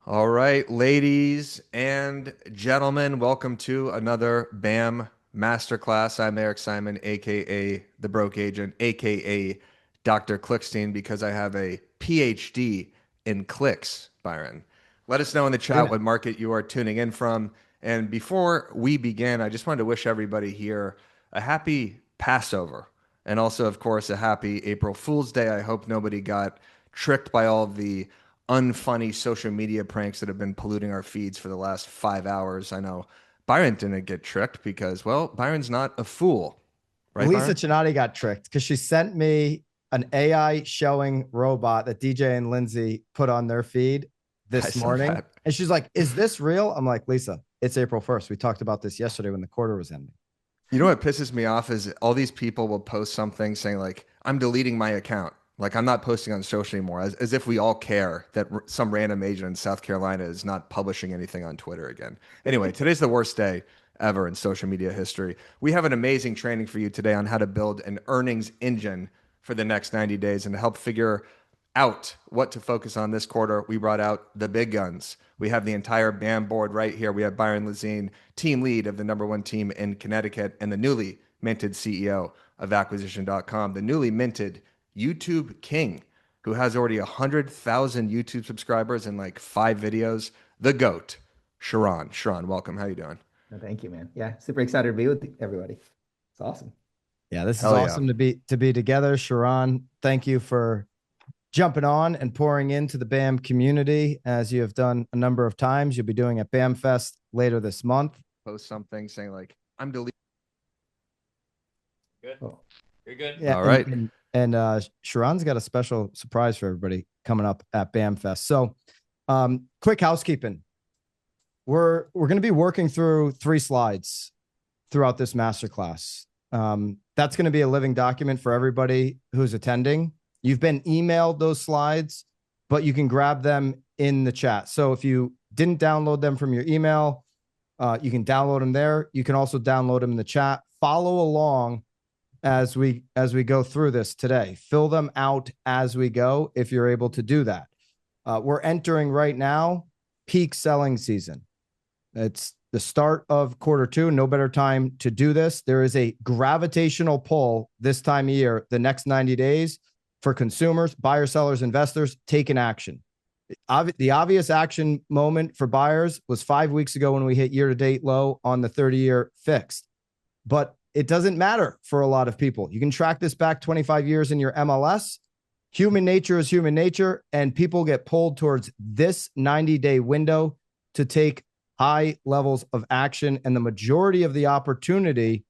All right, ladies and gentlemen, welcome to another BAM Masterclass. I'm Eric Simon, aka the Broke Agent, aka Dr. Clickstein, because I have a PhD in clicks, Byron. Let us know in the chat what market you are tuning in from. And before we begin, I just wanted to wish everybody here a happy Passover and also, of course, a happy April Fool's Day. I hope nobody got tricked by all of the unfunny social media pranks that have been polluting our feeds for the last 5 hours. I know Byron didn't get tricked because, well, Byron's not a fool, right, Lisa Byron? Chinati got tricked because she sent me an AI showing robot that DJ and Lindsay put on their feed I this saw morning. that. And she's like, "Is this real?" I'm like, "Lisa, it's April 1st. We talked about this yesterday when the quarter was ending." You know what pisses me off is all these people will post something saying like, "I'm deleting my account." Like I'm not posting on social anymore, as if we all care that some random agent in South Carolina is not publishing anything on Twitter again. Anyway, today's the worst day ever in social media history. We have an amazing training for you today on how to build an earnings engine for the next 90 days and to help figure out what to focus on this quarter. We brought out the big guns. We have the entire BAM board right here. We have Byron Lazine, team lead of the number one team in Connecticut, and the newly minted CEO of acquisition.com, the newly minted YouTube king, who has already 100,000 YouTube subscribers and like 5 videos, the GOAT, Sharran. Sharran, welcome. How you doing? Thank you, man. Yeah, super excited to be with everybody. It's awesome. Yeah, this is Hell yeah. awesome to be together. Sharon, thank you for jumping on and pouring into the BAM community as you have done a number of times. You'll be doing at BAM Fest later this month. Post something saying like, I'm deleting. Good. Oh. You're good. Yeah, All right. Sharon's got a special surprise for everybody coming up at BAM Fest. So, quick housekeeping. We're going to be working through 3 slides throughout this masterclass. That's going to be a living document for everybody who's attending. You've been emailed those slides, but you can grab them in the chat. So if you didn't download them from your email, you can download them there. You can also download them in the chat. Follow along as we go through this today. Fill them out as we go if you're able to do that. We're entering right now peak selling season. It's the start of Q2. No better time to do this. There is a gravitational pull this time of year, the next 90 days for consumers, buyers, sellers, investors taking action. The obvious action moment for buyers was 5 weeks ago when we hit year-to-date low on the 30-year fixed. But it doesn't matter for a lot of people. You can track this back 25 years in your MLS. Human nature is human nature, and people get pulled towards this 90-day window to take high levels of action. And the majority of the opportunity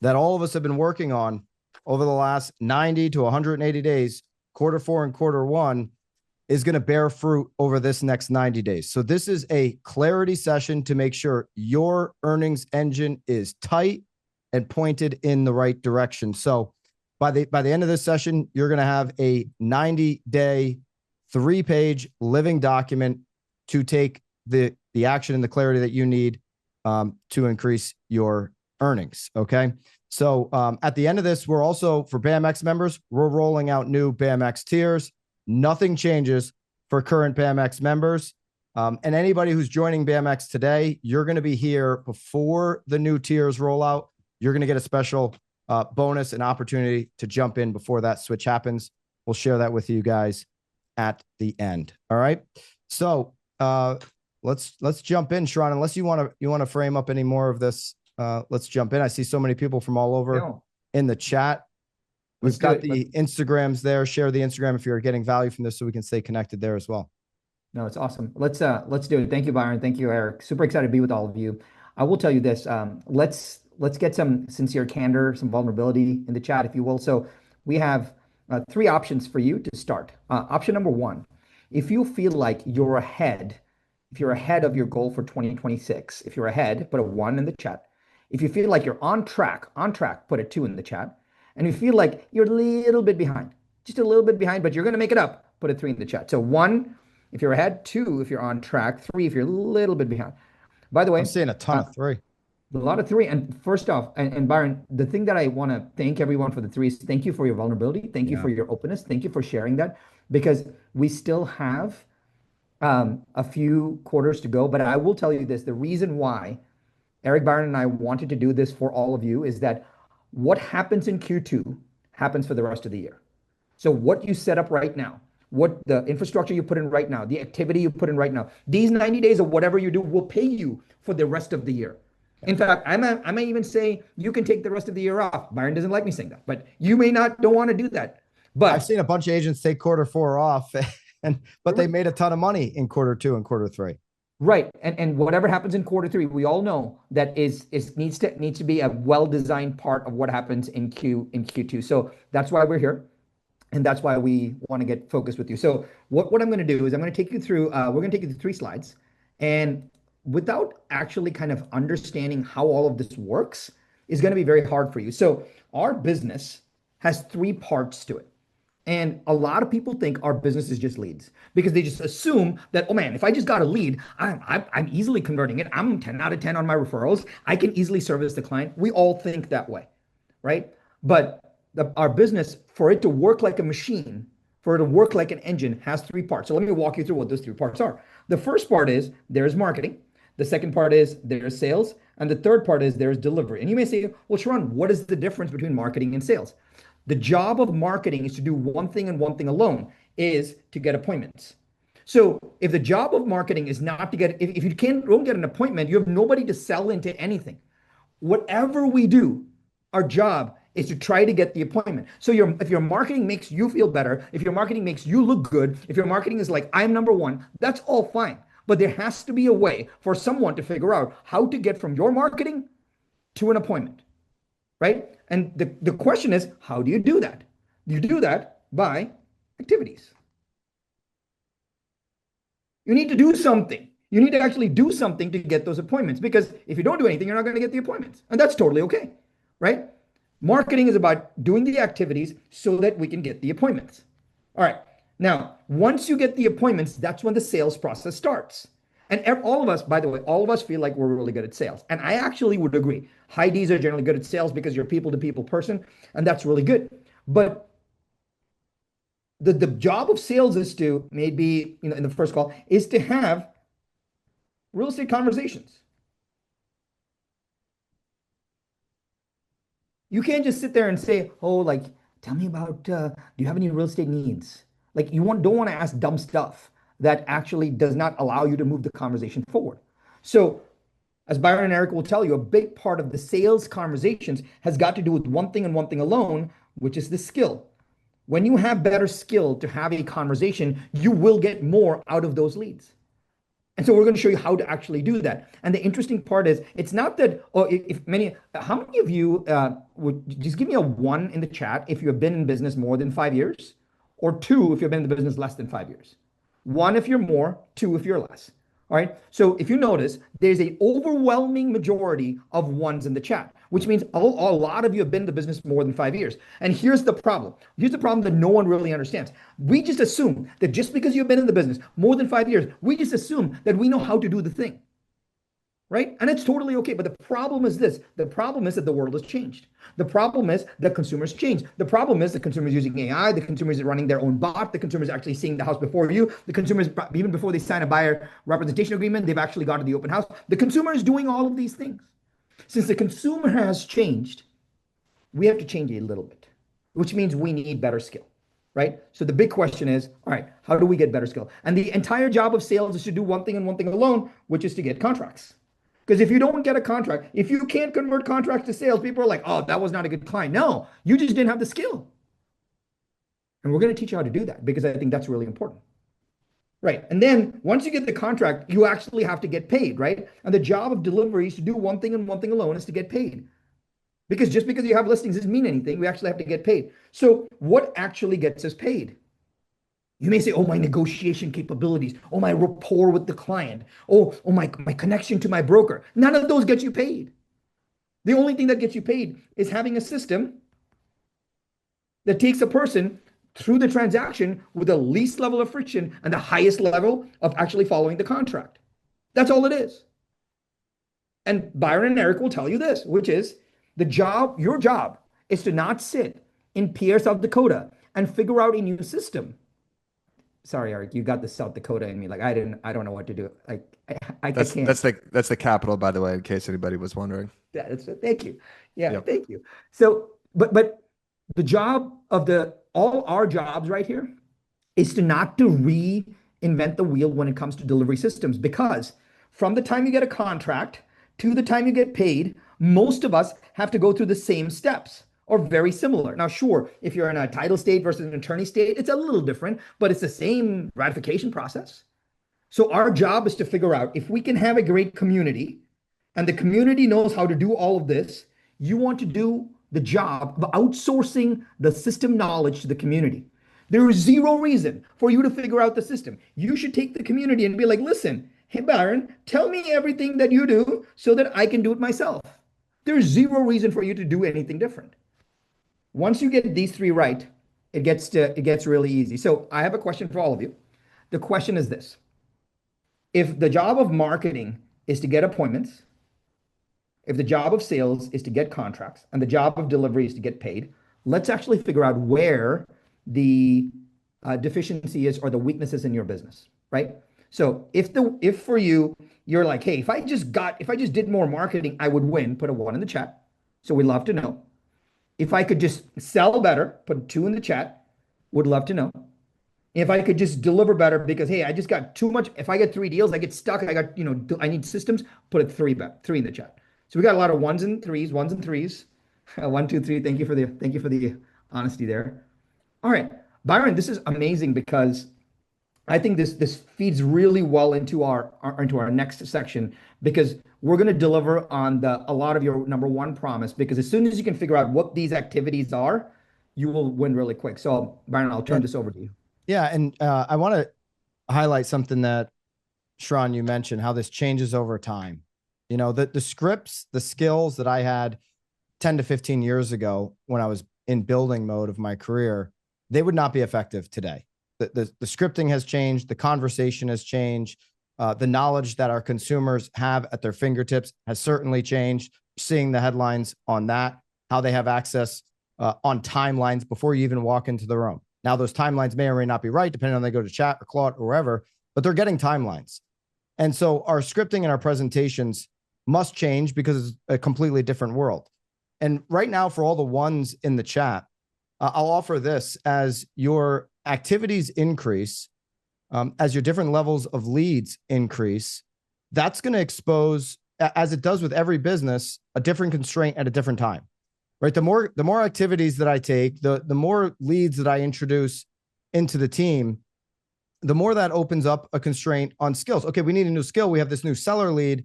that all of us have been working on over the last 90 to 180 days, Q4 and Q1, is going to bear fruit over this next 90 days. So this is a clarity session to make sure your earnings engine is tight and pointed in the right direction. So by the end of this session, you're going to have a 90-day, 3-page living document to take the action and the clarity that you need to increase your earnings. Okay. So at the end of this, we're also, for BAMX members, we're rolling out new BAMX tiers. Nothing changes for current BAMX members. And anybody who's joining BAMX today, you're going to be here before the new tiers roll out. You're going to get a special bonus and opportunity to jump in before that switch happens. We'll share that with you guys at the end. All right. So let's jump in, Sharran. Unless you want to frame up any more of this, let's jump in. I see so many people from all over in the chat. We've got the Instagrams there. Share the Instagram if you're getting value from this, so we can stay connected there as well. No, it's awesome. Let's do it. Thank you, Byron. Thank you, Eric. Super excited to be with all of you. I will tell you this. Let's get some sincere candor, some vulnerability in the chat, if you will. So we have 3 options for you to start. Option number 1, if you feel like you're ahead, if you're ahead of your goal for 2026, if you're ahead, put a 1 in the chat. If you feel like you're on track, put a 2 in the chat. And you feel like you're a little bit behind, just a little bit behind, but you're going to make it up, put a 3 in the chat. So 1, if you're ahead, 2, if you're on track, 3, if you're a little bit behind. By the way, I'm seeing a ton of 3. A lot of 3. And first off, and Byron, the thing that I want to thank everyone for the 3 is thank you for your vulnerability. Thank you for your openness. Thank you for sharing that, because we still have a few quarters to go, but I will tell you this, the reason why Eric, Byron, and I wanted to do this for all of you is that what happens in Q2 happens for the rest of the year. So what you set up right now, what the infrastructure you put in right now, the activity you put in right now, these 90 days of whatever you do will pay you for the rest of the year. In fact, I may even say you can take the rest of the year off. Byron doesn't like me saying that, but you may not don't want to do that. I've But seen a bunch of agents take quarter 4 off, but they made a ton of money in quarter 2 and quarter 3. right, and whatever happens in quarter 3, we all know that is needs to be a well-designed part of what happens in Q2. So that's why we're here. And that's why we want to get focused with you. So what I'm going to do is I'm going to take you through, we're going to take you through 3 slides. And without actually kind of understanding how all of this works is going to be very hard for you. So our business has 3 parts to it. And a lot of people think our business is just leads because they just assume that, oh man, if I just got a lead, I'm easily converting it. I'm 10 out of 10 on my referrals. I can easily service the client. We all think that way, right? But our business, for it to work like a machine, for it to work like an engine, has 3 parts. So let me walk you through what those 3 parts are. The first part is there's marketing. The second part is there's sales. And the third part is there's delivery. And you may say, well, Sharran, what is the difference between marketing and sales? The job of marketing is to do one thing and one thing alone, is to get appointments. So if the job of marketing is not to get, if you don't get an appointment, you have nobody to sell into anything. Whatever we do, our job is to try to get the appointment. So if your marketing makes you feel better, if your marketing makes you look good, if your marketing is like, I'm number one, that's all fine. But there has to be a way for someone to figure out how to get from your marketing to an appointment, right? And the question is, how do you do that? You do that by activities. You need to do something. You need to actually do something to get those appointments, because if you don't do anything, you're not going to get the appointments. And that's totally okay, right? Marketing is about doing the activities so that we can get the appointments. All right. Now, once you get the appointments, that's when the sales process starts. And all of us, by the way, all of us feel like we're really good at sales. And I actually would agree. High Ds are generally good at sales because you're a people-to-people person, and that's really good. But the job of sales is to, maybe, in the first call, is to have real estate conversations. You can't just sit there and say, oh, like, tell me about, do you have any real estate needs? Like, you don't want to ask dumb stuff that actually does not allow you to move the conversation forward. So as Byron and Eric will tell you, a big part of the sales conversations has got to do with one thing and one thing alone, which is the skill. When you have better skill to have a conversation, you will get more out of those leads. And so we're going to show you how to actually do that. And the interesting part is, it's not that, how many of you would just give me a 1 in the chat if you have been in business more than 5 years, or 2 if you've been in the business less than 5 years? 1 if you're more, 2 if you're less. All right. So if you notice, there's an overwhelming majority of 1s in the chat, which means a lot of you have been in the business more than 5 years. And here's the problem. Here's the problem that no one really understands. We just assume that just because you've been in the business more than 5 years, we just assume that we know how to do the thing. Right? And it's totally okay. But the problem is this. The problem is that the world has changed. The problem is that consumers change. The problem is the consumers using AI, the consumers are running their own bot, the consumers actually seeing the house before you, the consumers, even before they sign a buyer representation agreement, they've actually gone to the open house. The consumer is doing all of these things. Since the consumer has changed, we have to change a little bit, which means we need better skill. Right? So the big question is, all right, how do we get better skill? And the entire job of sales is to do one thing and one thing alone, which is to get contracts. Because if you don't get a contract, if you can't convert contracts to sales, people are like, oh, that was not a good client. No, you just didn't have the skill. And we're going to teach you how to do that, because I think that's really important. Right. And then once you get the contract, you actually have to get paid, right? And the job of delivery is to do one thing and one thing alone, is to get paid. Because just because you have listings doesn't mean anything. We actually have to get paid. So what actually gets us paid? You may say, oh, my negotiation capabilities. Oh, my rapport with the client. Oh, my connection to my broker. None of those get you paid. The only thing that gets you paid is having a system that takes a person through the transaction with the least level of friction and the highest level of actually following the contract. That's all it is. And Byron and Eric will tell you this, which is your job is to not sit in Pierre, South Dakota and figure out a new system. sorry, Eric, you got the South Dakota in me. Like I don't know what to do. Like I That's can't. that's the capital, by the way, in case anybody was wondering. Thank you. Yeah, Yep. thank you. So, but the job of all our jobs right here is to not to reinvent the wheel when it comes to delivery systems, because from the time you get a contract to the time you get paid, most of us have to go through the same steps or very similar. Now, sure, if you're in a title state versus an attorney state, it's a little different, but it's the same ratification process. So our job is to figure out if we can have a great community and the community knows how to do all of this. You want to do the job of outsourcing the system knowledge to the community. There is zero reason for you to figure out the system. You should take the community and be like, listen, hey, Byron, tell me everything that you do so that I can do it myself. There's zero reason for you to do anything different. Once you get these three right, it gets really easy. So I have a question for all of you. The question is this: if the job of marketing is to get appointments, if the job of sales is to get contracts, and the job of delivery is to get paid, let's actually figure out where the deficiency is or the weaknesses in your business, right? So if for you, you're like, hey, if I just did more marketing, I would win, put a 1 in the chat. So we'd love to know. If I could just sell better, put a 2 in the chat, would love to know. If I could just deliver better because, hey, I just got too much. If I get 3 deals, I get stuck. I need systems, put a 3 in the chat. So we got a lot of ones and threes. 1, 2, 3. Thank you for the honesty there. All right, Byron, this is amazing because I think this feeds really well into our next section, because we're going to deliver on a lot of your number one promise, because as soon as you can figure out what these activities are, you will win really quick. So Byron, I'll turn this over to you. Yeah, and I want to highlight something that Sharran, you mentioned, how this changes over time. You know, the scripts, the skills that I had 10 to 15 years ago when I was in building mode of my career, they would not be effective today. The scripting has changed. The conversation has changed. The knowledge that our consumers have at their fingertips has certainly changed. Seeing the headlines on that, how they have access on timelines before you even walk into the room. Now, those timelines may or may not be right, depending on they go to chat or Claude or wherever, but they're getting timelines. And so our scripting and our presentations must change because it's a completely different world. And right now, for all the ones in the chat, I'll offer this: as your activities increase, as your different levels of leads increase, that's going to expose, as it does with every business, a different constraint at a different time, right? The more activities that I take, the more leads that I introduce into the team, the more that opens up a constraint on skills. Okay, we need a new skill. We have this new seller lead.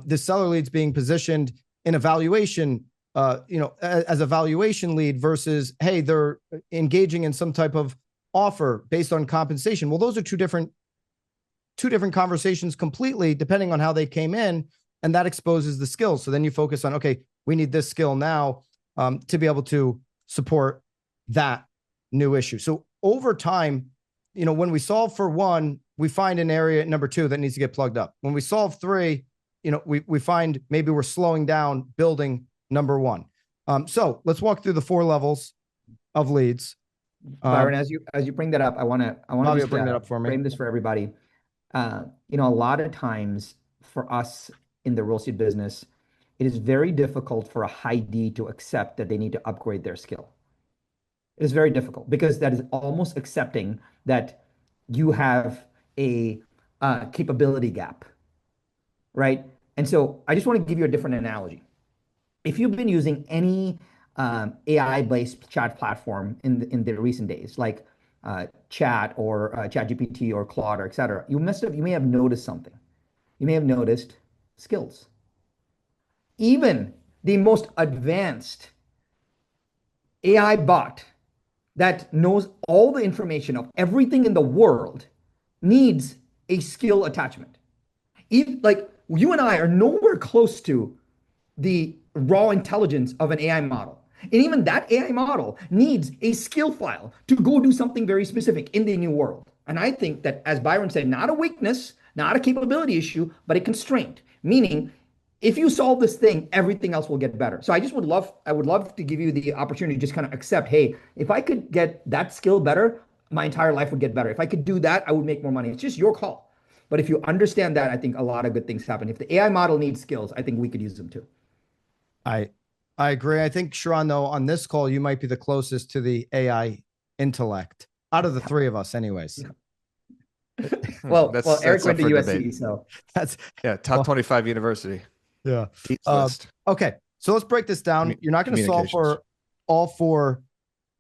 This seller lead's being positioned in evaluation, as a valuation lead versus, hey, they're engaging in some type of offer based on compensation. Well, those are two different conversations completely, depending on how they came in, and that exposes the skills. So then you focus on, okay, we need this skill now to be able to support that new issue. So over time, when we solve for 1, we find an area number 2 that needs to get plugged up. When we solve 3, we find maybe we're slowing down building number 1. So let's walk through the 4 levels of leads. Byron, as you bring that up, I want to just bring that up for me. Frame this for everybody. A lot of times for us in the real estate business, it is very difficult for a high D to accept that they need to upgrade their skill. It is very difficult because that is almost accepting that you have a capability gap, right? And so I just want to give you a different analogy. If you've been using any AI-based chat platform in the recent days, like Chat or ChatGPT or Claude or et cetera, you may have noticed something. You may have noticed skills. Even the most advanced AI bot that knows all the information of everything in the world needs a skill attachment. Like you and I are nowhere close to the raw intelligence of an AI model. And even that AI model needs a skill file to go do something very specific in the new world. And I think that, as Byron said, not a weakness, not a capability issue, but a constraint, meaning if you solve this thing, everything else will get better. So I would love to give you the opportunity to just kind of accept, hey, if I could get that skill better, my entire life would get better. If I could do that, I would make more money. It's just your call. But if you understand that, I think a lot of good things happen. If the AI model needs skills, I think we could use them too. I I agree. I think Sharran, though, on this call, you might be the closest to the AI intellect out of the three of us, anyways. Well, Eric that's went up to for USC, debate. so That's Top 25 university. yeah. Dean's list. Okay, so let's break this down. You're not going to solve for all four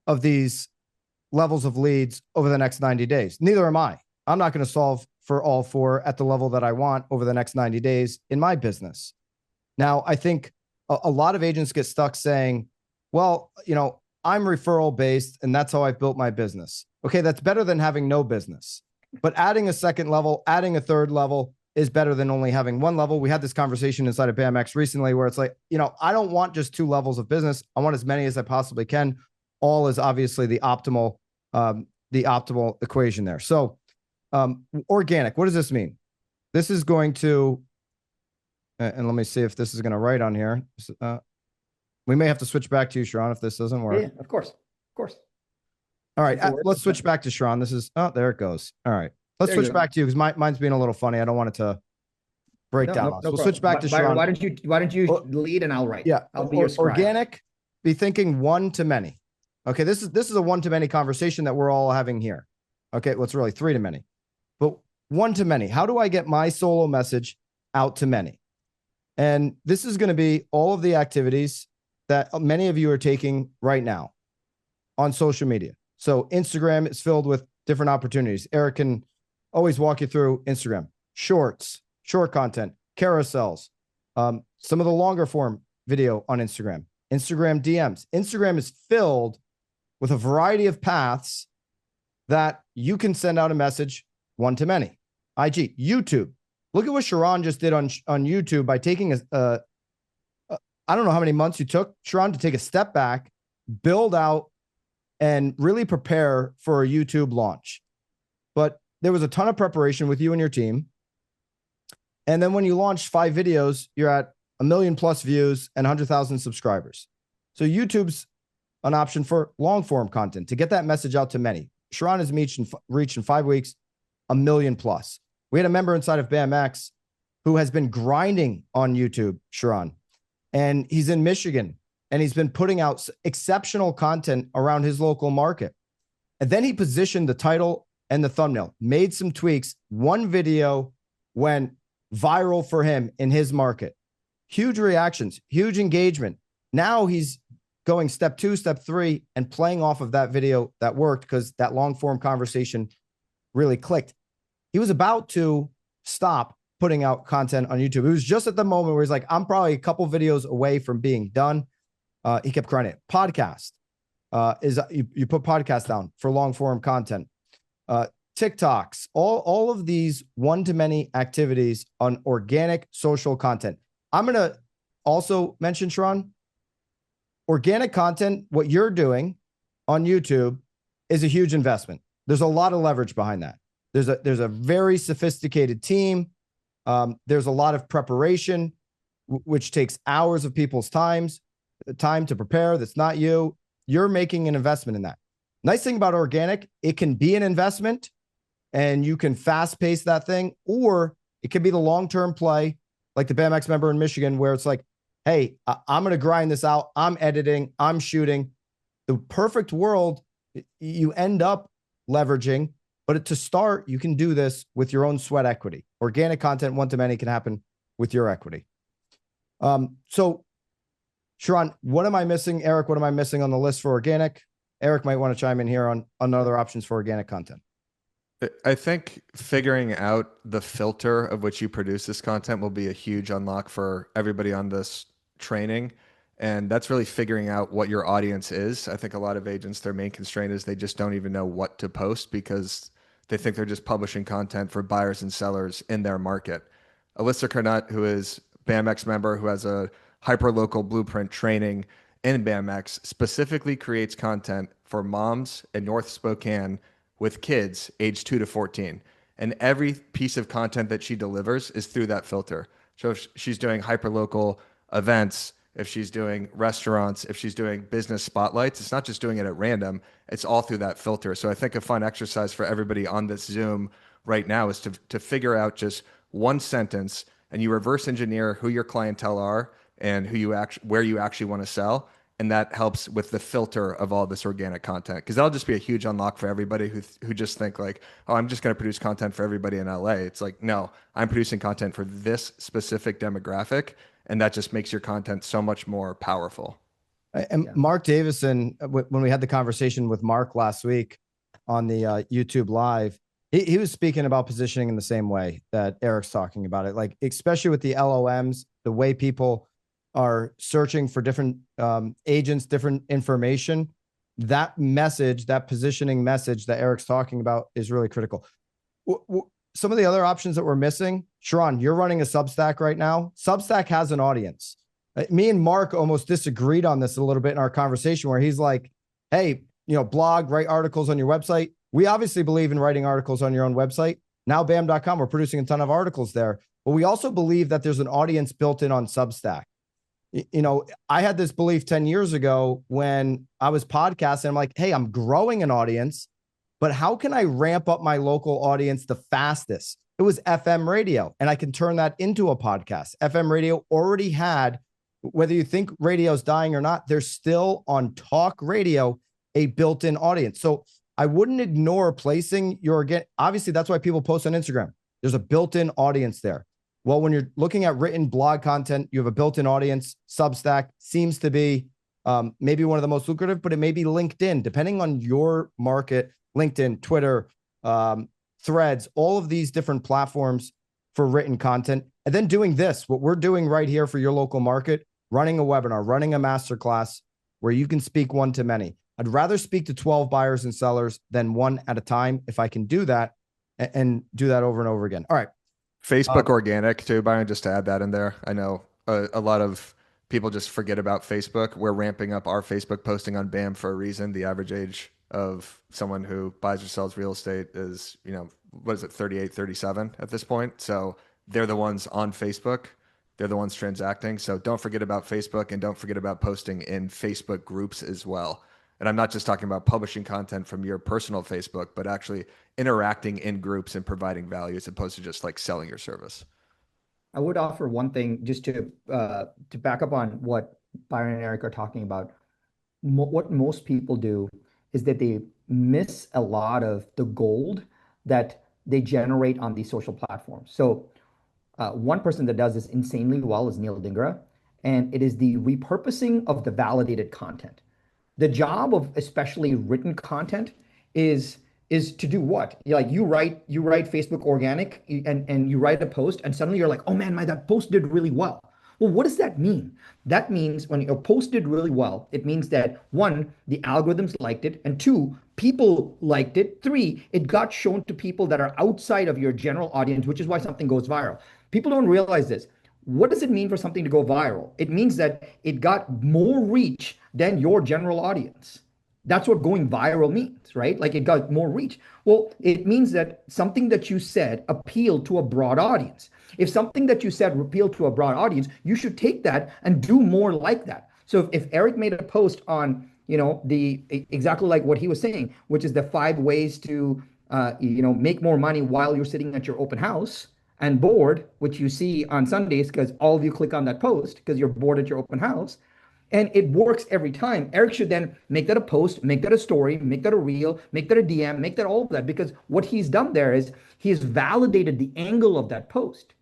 of these levels of leads over the next 90 days. Neither am I. I'm not going to solve for all four at the level that I want over the next 90 days in my business. Now, I think a lot of agents get stuck saying, well, I'm referral based and that's how I've built my business. Okay, that's better than having no business. But adding a second level, adding a third level is better than only having one level. We had this conversation inside of BAMX recently where it's like, I don't want just two levels of business. I want as many as I possibly can. All is obviously the optimal equation there. So organic, what does this mean? This is going to, and let me see if this is going to write on here. We may have to switch back to you, Sharran, if this doesn't work. Yeah, of course. All right, let's switch back to Sharran. This is, there it goes. All right, let's switch back to you because mine's being a little funny. I don't want it to break down. So we'll switch back to Sharran. Why don't you lead and I'll write? Yeah, I'll be your scribe. Organic. Be thinking one to many. Okay, this is a one to many conversation that we're all having here. Okay, well, it's really three to many, but one to many. How do I get my solo message out to many? And this is going to be all of the activities that many of you are taking right now on social media. So Instagram is filled with different opportunities. Eric can always walk you through Instagram, shorts, short content, carousels, some of the longer form video on Instagram, Instagram DMs. Instagram is filled with a variety of paths that you can send out a message one to many. IG, YouTube. Look at what Sharran just did on YouTube by taking I don't know how many months you took, Sharran, to take a step back, build out, and really prepare for a YouTube launch. But there was a ton of preparation with you and your team. And then when you launched 5 videos, you're at 1 million plus views and 100,000 subscribers. So YouTube's an option for long form content to get that message out to many. Sharran has reached in 5 weeks 1 million plus. We had a member inside of BAMX who has been grinding on YouTube, Sharran, and he's in Michigan and he's been putting out exceptional content around his local market. And then he positioned the title and the thumbnail, made some tweaks. One video went viral for him in his market. Huge reactions, huge engagement. Now he's going step 2, step 3, and playing off of that video that worked because that long form conversation really clicked. He was about to stop putting out content on YouTube. It was just at the moment where he's like, I'm probably a couple videos away from being done. He kept crying it. Podcast you put podcast down for long form content. TikToks, all of these one to many activities on organic social content. I'm going to also mention, Sharran, organic content, what you're doing on YouTube is a huge investment. There's a lot of leverage behind that. There's a very sophisticated team. There's a lot of preparation, which takes hours of people's time to prepare. That's not you. You're making an investment in that. Nice thing about organic, it can be an investment and you can fast pace that thing, or it could be the long-term play like the BAMX member in Michigan where it's like, hey, I'm going to grind this out. I'm editing, I'm shooting. The perfect world, you end up leveraging, but to start, you can do this with your own sweat equity. Organic content, one to many, can happen with your equity. So Sharran, what am I missing? Eric, what am I missing on the list for organic? Eric might want to chime in here on other options for organic content. I think figuring out the filter of which you produce this content will be a huge unlock for everybody on this training. And that's really figuring out what your audience is. I think a lot of agents, their main constraint is they just don't even know what to post because they think they're just publishing content for buyers and sellers in their market. Alyssa Carnut, who is BAMX member, who has a hyper-local blueprint training in BAMX, specifically creates content for moms in North Spokane with kids aged 2 to 14. And every piece of content that she delivers is through that filter. So she's doing hyper-local events if she's doing restaurants, if she's doing business spotlights, it's not just doing it at random, it's all through that filter. So I think a fun exercise for everybody on this Zoom right now is to figure out just one sentence, and you reverse engineer who your clientele are and who you actually where you actually want to sell, and that helps with the filter of all this organic content, because that'll just be a huge unlock for everybody who just think like, oh, I'm just going to produce content for everybody in LA. It's like, no, I'm producing content for this specific demographic, and that just makes your content so much more powerful. And Mark Davison, when we had the conversation with Mark last week on the YouTube live, he was speaking about positioning in the same way that Eric's talking about it, like especially with the LOMs, the way people are searching for different agents, different information. That message, that positioning message that Eric's talking about is really critical. Some of the other options that we're missing, Sharran, you're running a Substack right now. Substack has an audience. Me and Mark almost disagreed on this a little bit in our conversation, where he's like, hey, blog, write articles on your website. We obviously believe in writing articles on your own website. Now BAM.com, we're producing a ton of articles there, but we also believe that there's an audience built in on Substack. I had this belief 10 years ago when I was podcasting. I'm like, hey, I'm growing an audience, but how can I ramp up my local audience the fastest? It was FM radio, and I can turn that into a podcast. FM radio already had, whether you think radio's dying or not, there's still on talk radio a built-in audience. So I wouldn't ignore placing obviously that's why people post on Instagram. There's a built-in audience there. Well, when you're looking at written blog content, you have a built-in audience. Substack seems to be maybe one of the most lucrative, but it may be LinkedIn, depending on your market. LinkedIn, Twitter, Threads, all of these different platforms for written content. And then doing this, what we're doing right here for your local market, running a webinar, running a masterclass where you can speak one to many. I'd rather speak to 12 buyers and sellers than one at a time if I can do that and do that over and over again. All right. Facebook organic too, Byron, just to add that in there. I know a lot of people just forget about Facebook. We're ramping up our Facebook posting on BAM for a reason. The average age of someone who buys or sells real estate is, 38, 37 at this point. So they're the ones on Facebook. They're the ones transacting. So don't forget about Facebook, and don't forget about posting in Facebook groups as well. And I'm not just talking about publishing content from your personal Facebook, but actually interacting in groups and providing value, as opposed to just like selling your service. I would offer one thing just to back up on what Byron and Eric are talking about. What most people do is that they miss a lot of the gold that they generate on these social platforms. So one person that does this insanely well is Neil Dingra, and it is the repurposing of the validated content. The job of especially written content is to do what? You write Facebook organic, and you write a post, and suddenly you're like, oh man, that post did really well. Well, what does that mean? That means when your post did really well, it means that one, the algorithms liked it, and two, people liked it. Three, it got shown to people that are outside of your general audience, which is why something goes viral. People don't realize this. What does it mean for something to go viral? It means that it got more reach than your general audience. That's what going viral means, right? Like it got more reach. Well, it means that something that you said appealed to a broad audience. If something that you said appealed to a broad audience, you should take that and do more like that. So if Eric made a post on, the exactly like what he was saying, which is the 5 ways to, make more money while you're sitting at your open house and bored, which you see on Sundays because all of you click on that post because you're bored at your open house. And it works every time. Eric should then make that a post, make that a story, make that a reel, make that a DM, make that all of that, because what he's done there is he's validated the angle of that post.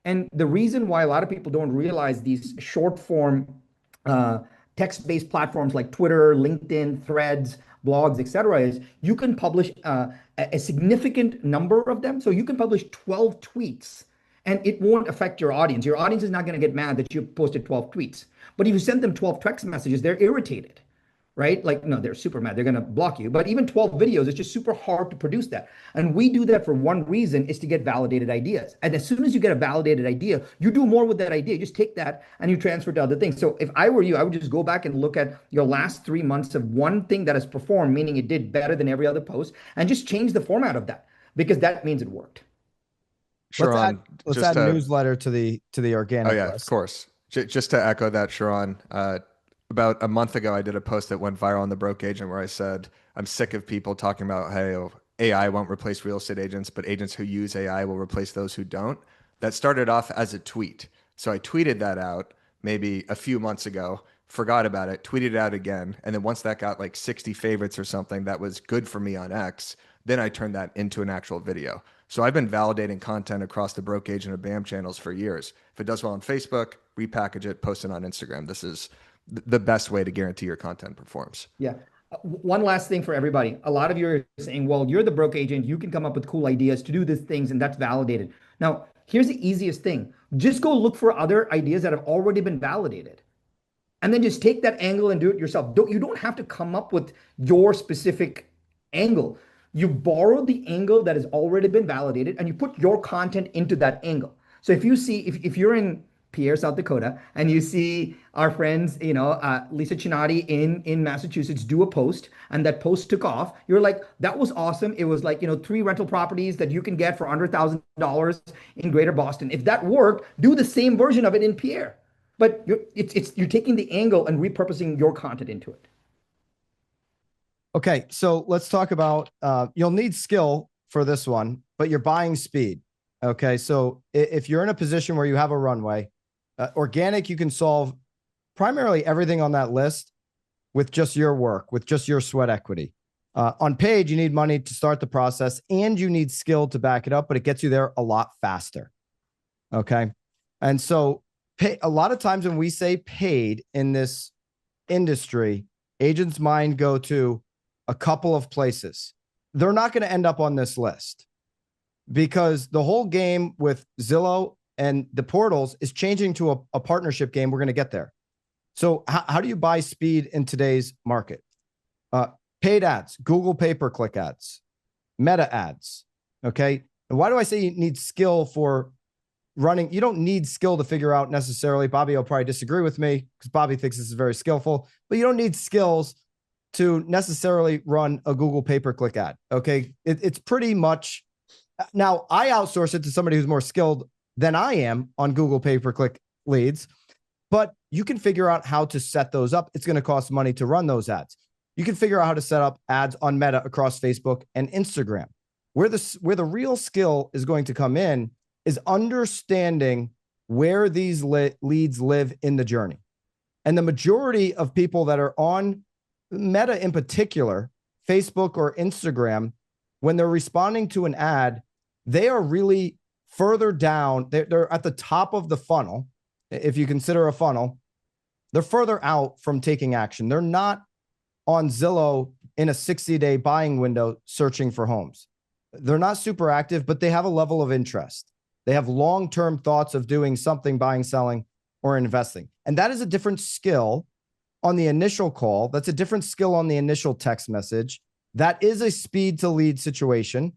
And the reason why a lot of people don't realize these short form text-based platforms like Twitter, LinkedIn, Threads, blogs, etc., is you can publish a significant number of them. So you can publish 12 tweets and it won't affect your audience. Your audience is not going to get mad that you posted 12 tweets. But if you send them 12 text messages, they're irritated, right? Like, no, they're super mad. They're going to block you. But even 12 videos, it's just super hard to produce that. And we do that for one reason, is to get validated ideas. And as soon as you get a validated idea, you do more with that idea. You just take that and you transfer to other things. So if I were you, I would just go back and look at your last 3 months of one thing that has performed, meaning it did better than every other post, and just change the format of that, because that means it worked. Sure. Let's add newsletter to the organic Oh yeah, list. of course. Just to echo that, Sharon, about a month ago, I did a post that went viral on the Broke Agent where I said, I'm sick of people talking about, hey, oh, AI won't replace real estate agents, but agents who use AI will replace those who don't. That started off as a tweet. So I tweeted that out maybe a few months ago, forgot about it, tweeted it out again. And then once that got like 60 favorites or something, that was good for me on X. Then I turned that into an actual video. So I've been validating content across the Broke Agent and BAM channels for years. If it does well on Facebook, repackage it, post it on Instagram. This is the best way to guarantee your content performs. Yeah. One last thing for everybody. A lot of you are saying, well, you're the broke agent. You can come up with cool ideas to do these things, and that's validated. Now, here's the easiest thing. Just go look for other ideas that have already been validated. And then just take that angle and do it yourself. You don't have to come up with your specific angle. You borrow the angle that has already been validated and you put your content into that angle. So if you see, if you're in Pierre, South Dakota, and you see our friends, Lisa Chinati in Massachusetts do a post, and that post took off, you're like, that was awesome. It was like, 3 rental properties that you can get for under $1,000 in Greater Boston. If that worked, do the same version of it in Pierre. But you're taking the angle and repurposing your content into it. Okay, so let's talk about, you'll need skill for this one, but you're buying speed. Okay, so if you're in a position where you have a runway, organic, you can solve primarily everything on that list with just your work, with just your sweat equity. On paid, you need money to start the process and you need skill to back it up, but it gets you there a lot faster. Okay, and so a lot of times when we say paid in this industry, agents' mind go to a couple of places. They're not going to end up on this list because the whole game with Zillow and the portals is changing to a partnership game. We're going to get there. So how do you buy speed in today's market? Paid ads, Google pay-per-click ads, Meta ads. Okay. And why do I say you need skill for running? You don't need skill to figure out necessarily. Bobby will probably disagree with me because Bobby thinks this is very skillful, but you don't need skills to necessarily run a Google pay-per-click ad. Okay. It's pretty much, now I outsource it to somebody who's more skilled than I am on Google pay-per-click leads, but you can figure out how to set those up. It's going to cost money to run those ads. You can figure out how to set up ads on Meta across Facebook and Instagram. Where the real skill is going to come in is understanding where these leads live in the journey. And the majority of people that are on Meta in particular, Facebook or Instagram, when they're responding to an ad, they are really further down. They're at the top of the funnel. If you consider a funnel, they're further out from taking action. They're not on Zillow in a 60-day buying window searching for homes. They're not super active, but they have a level of interest. They have long-term thoughts of doing something, buying, selling, or investing. And that is a different skill on the initial call. That's a different skill on the initial text message. That is a speed to lead situation.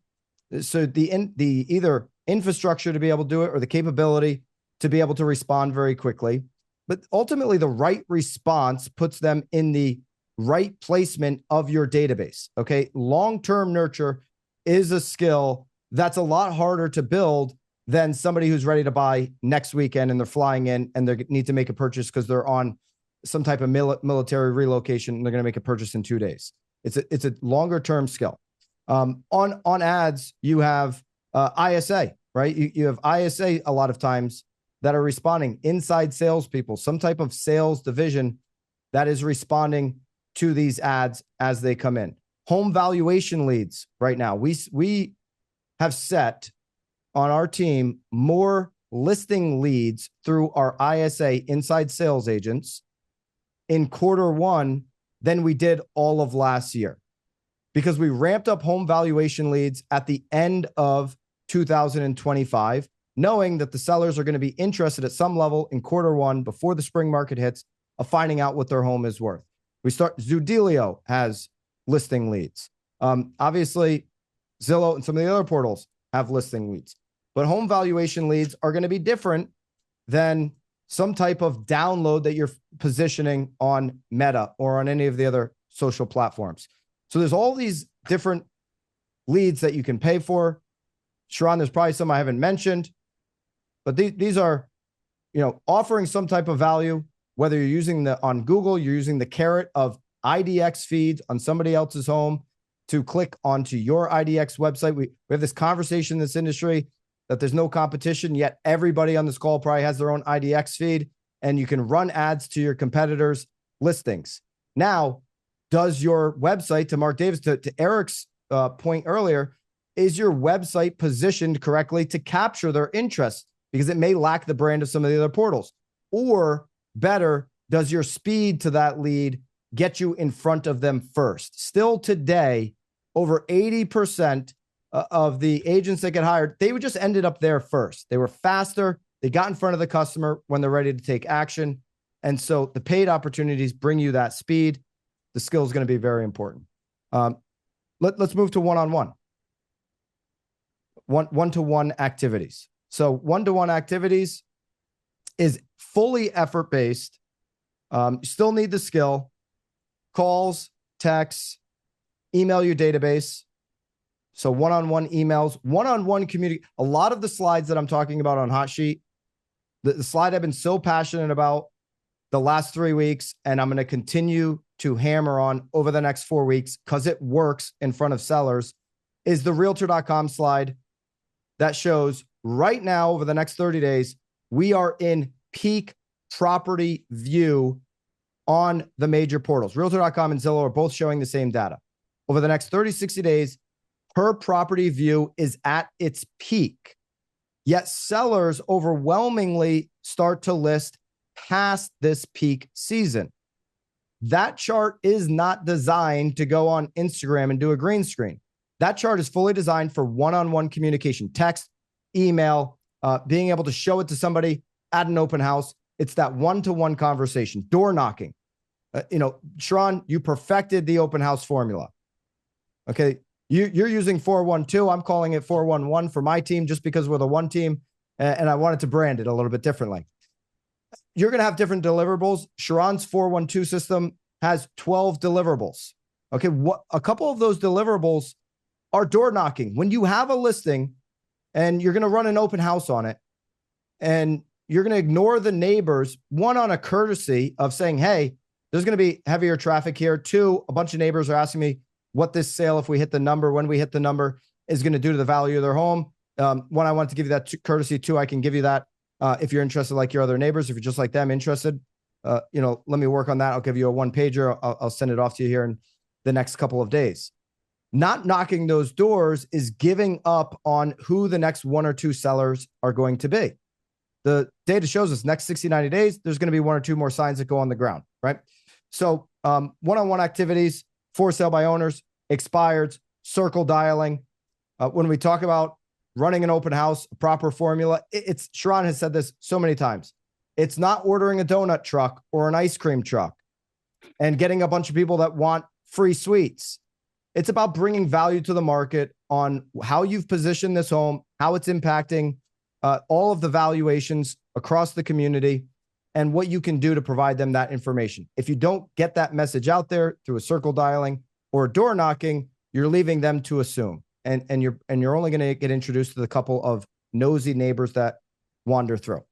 So the either infrastructure to be able to do it or the capability to be able to respond very quickly. But ultimately, the right response puts them in the right placement of your database. Okay. Long-term nurture is a skill that's a lot harder to build than somebody who's ready to buy next weekend and they're flying in and they need to make a purchase because they're on some type of military relocation and they're going to make a purchase in 2 days. It's a longer term skill. On ads, you have ISA, right? You have ISA a lot of times that are responding, inside salespeople, some type of sales division that is responding to these ads as they come in. Home valuation leads right now. We have set on our team more listing leads through our ISA inside sales agents in Q1 than we did all of last year because we ramped up home valuation leads at the end of 2025, knowing that the sellers are going to be interested at some level in Q1 before the spring market hits of finding out what their home is worth. Zoodealio has listing leads. Obviously, Zillow and some of the other portals have listing leads, but home valuation leads are going to be different than some type of download that you're positioning on Meta or on any of the other social platforms. So there's all these different leads that you can pay for. Sharran, there's probably some I haven't mentioned, but these are offering some type of value, whether you're using on Google, you're using the carrot of IDX feeds on somebody else's home to click onto your IDX website. We have this conversation in this industry that there's no competition, yet everybody on this call probably has their own IDX feed, and you can run ads to your competitors' listings. Now, does your website, to Mark Davis, to Eric's point earlier, is your website positioned correctly to capture their interest? Because it may lack the brand of some of the other portals. Or better, does your speed to that lead get you in front of them first? Still today, over 80% of the agents that get hired, they would just ended up there first. They were faster. They got in front of the customer when they're ready to take action. And so the paid opportunities bring you that speed. The skill is going to be very important. Let's move to one-on-one. One-to-one activities. So one-to-one activities is fully effort-based. You still need the skill. Calls, texts, email your database. So one-on-one emails, one-on-one community. A lot of the slides that I'm talking about on Hot Sheet, the slide I've been so passionate about the last 3 weeks, and I'm going to continue to hammer on over the next 4 weeks because it works in front of sellers, is the Realtor.com slide that shows right now over the next 30 days, we are in peak property view on the major portals. Realtor.com and Zillow are both showing the same data. Over the next 30, 60 days, per property view is at its peak. Yet sellers overwhelmingly start to list past this peak season. That chart is not designed to go on Instagram and do a green screen. That chart is fully designed for one-on-one communication, text, email, being able to show it to somebody at an open house. It's that one-to-one conversation, door knocking. Sharran, you perfected the open house formula. Okay. You're using 412. I'm calling it 411 for my team just because we're the one team, and I wanted to brand it a little bit differently. You're going to have different deliverables. Sharran's 412 system has 12 deliverables. Okay. A couple of those deliverables are door knocking. When you have a listing and you're going to run an open house on it, and you're going to ignore the neighbors, one, on a courtesy of saying, hey, there's going to be heavier traffic here. Two, a bunch of neighbors are asking me what this sale, if we hit the number, when we hit the number, is going to do to the value of their home. One, I want to give you that courtesy. Two, I can give you that if you're interested like your other neighbors. If you're just like them interested, let me work on that. I'll give you a one pager. I'll send it off to you here in the next couple of days. Not knocking those doors is giving up on who the next one or two sellers are going to be. The data shows us next 60, 90 days, there's going to be one or two more signs that go on the ground, right? So one-on-one activities, for sale by owners, expireds, circle dialing. When we talk about running an open house, a proper formula, it's Sharran has said this so many times. It's not ordering a donut truck or an ice cream truck and getting a bunch of people that want free sweets. It's about bringing value to the market on how you've positioned this home, how it's impacting all of the valuations across the community, and what you can do to provide them that information. If you don't get that message out there through a circle dialing or door knocking, you're leaving them to assume. And you're only going to get introduced to the couple of nosy neighbors that wander through.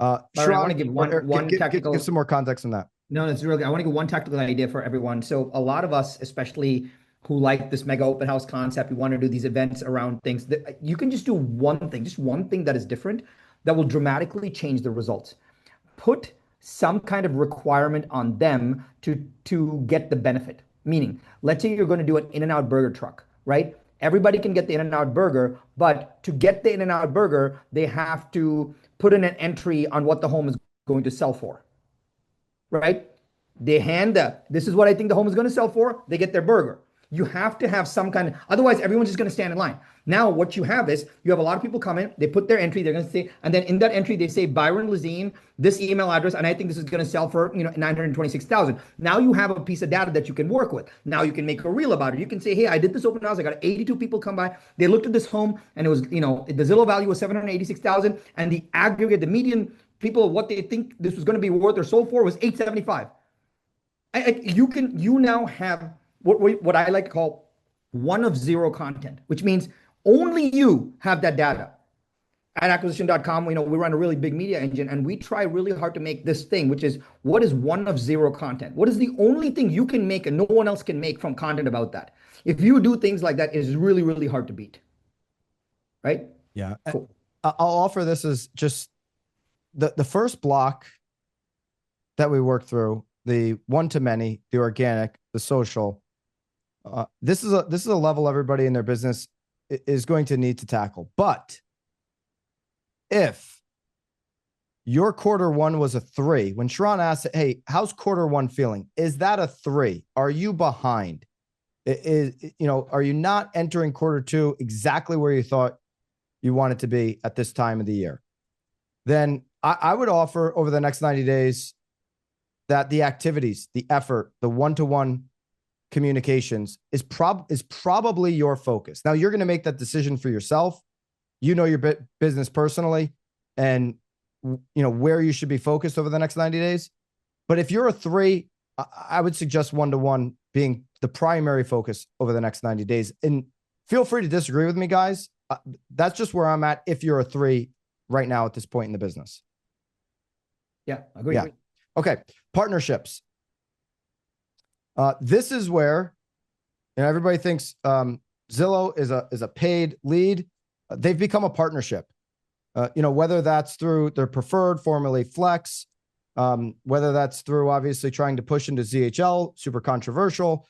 Sharran, I want to give one tactical. Give some more context on that. No, it's really good. I want to give one tactical idea for everyone. So a lot of us, especially who like this mega open house concept, we want to do these events around things that you can just do one thing that is different that will dramatically change the results. Put some kind of requirement on them to get the benefit. Meaning, let's say you're going to do an In-N-Out burger truck, right? Everybody can get the In-N-Out burger, but to get the In-N-Out burger, they have to put in an entry on what the home is going to sell for, right? They this is what I think the home is going to sell for. They get their burger. You have to have some kind of, otherwise everyone's just going to stand in line. Now, what you have is you have a lot of people come in, they put their entry, they're going to say, and then in that entry, they say Byron Lazine, this email address, and I think this is going to sell for, 926,000. Now you have a piece of data that you can work with. Now you can make a reel about it. You can say, hey, I did this open house. I got 82 people come by. They looked at this home and it was, the Zillow value was 786,000 and the aggregate, the median people, what they think this was going to be worth or sold for was 875. You now have what I like to call one of zero content, which means only you have that data. at acquisition.com, we run a really big media engine, and we try really hard to make this thing, which is, what is one of zero content? What is the only thing you can make and no one else can make from content about that? If you do things like that, it's really, really hard to beat. Right? Yeah. Cool. I'll offer this as just the first block that we work through, the one-to-many, the organic, the social. This is a level everybody in their business is going to need to tackle. But if your quarter one was a 3, when Sharran asked, hey, how's quarter one feeling? Is that a 3? Are you behind? Are you not entering quarter two exactly where you thought you want it to be at this time of the year? Then I would offer over the next 90 days that the activities, the effort, the one-to-one communications is probably your focus. Now you're going to make that decision for yourself. You know your business personally, and where you should be focused over the next 90 days. But if you're a 3, I would suggest one-to-one being the primary focus over the next 90 days. And feel free to disagree with me, guys. That's just where I'm at if you're a 3 right now at this point in the business. Yeah, agree. Yeah. Okay. Partnerships. This is where everybody thinks Zillow is a paid lead. They've become a partnership. Whether that's through their preferred, formerly Flex, whether that's through obviously trying to push into ZHL, super controversial,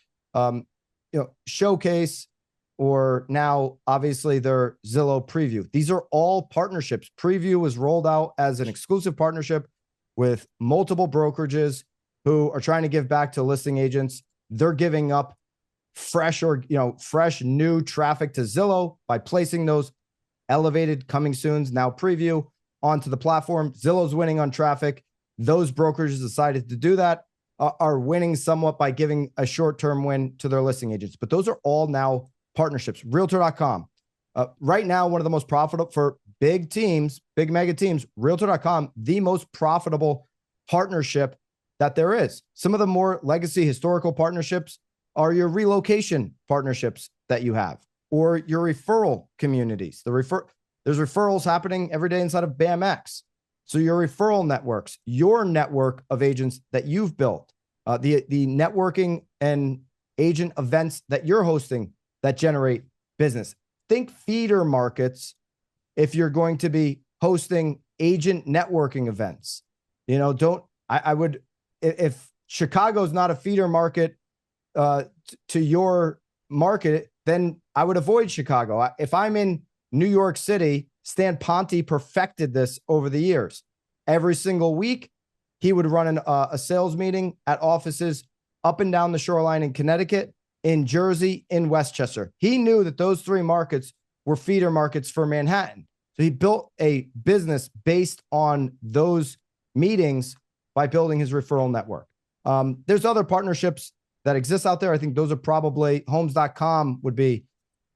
Showcase, or now obviously their Zillow Preview. These are all partnerships. Preview was rolled out as an exclusive partnership with multiple brokerages who are trying to give back to listing agents. They're giving up fresh new traffic to Zillow by placing those elevated coming soons, now Preview, onto the platform. Zillow's winning on traffic. Those brokerages decided to do that, are winning somewhat by giving a short-term win to their listing agents. But those are all now partnerships. Realtor.com. Right now, one of the most profitable for big teams, big mega teams, Realtor.com, the most profitable partnership that there is. Some of the more legacy historical partnerships are your relocation partnerships that you have, or your referral communities. There's referrals happening every day inside of BAMX. So your referral networks, your network of agents that you've built, the networking and agent events that you're hosting that generate business. Think feeder markets if you're going to be hosting agent networking events. If Chicago's not a feeder market to your market, then I would avoid Chicago. If I'm in New York City, Stan Ponte perfected this over the years. Every single week, he would run a sales meeting at offices up and down the shoreline in Connecticut, in Jersey, in Westchester. He knew that those 3 markets were feeder markets for Manhattan. So he built a business based on those meetings by building his referral network. There's other partnerships that exist out there. I think those are probably Homes.com would be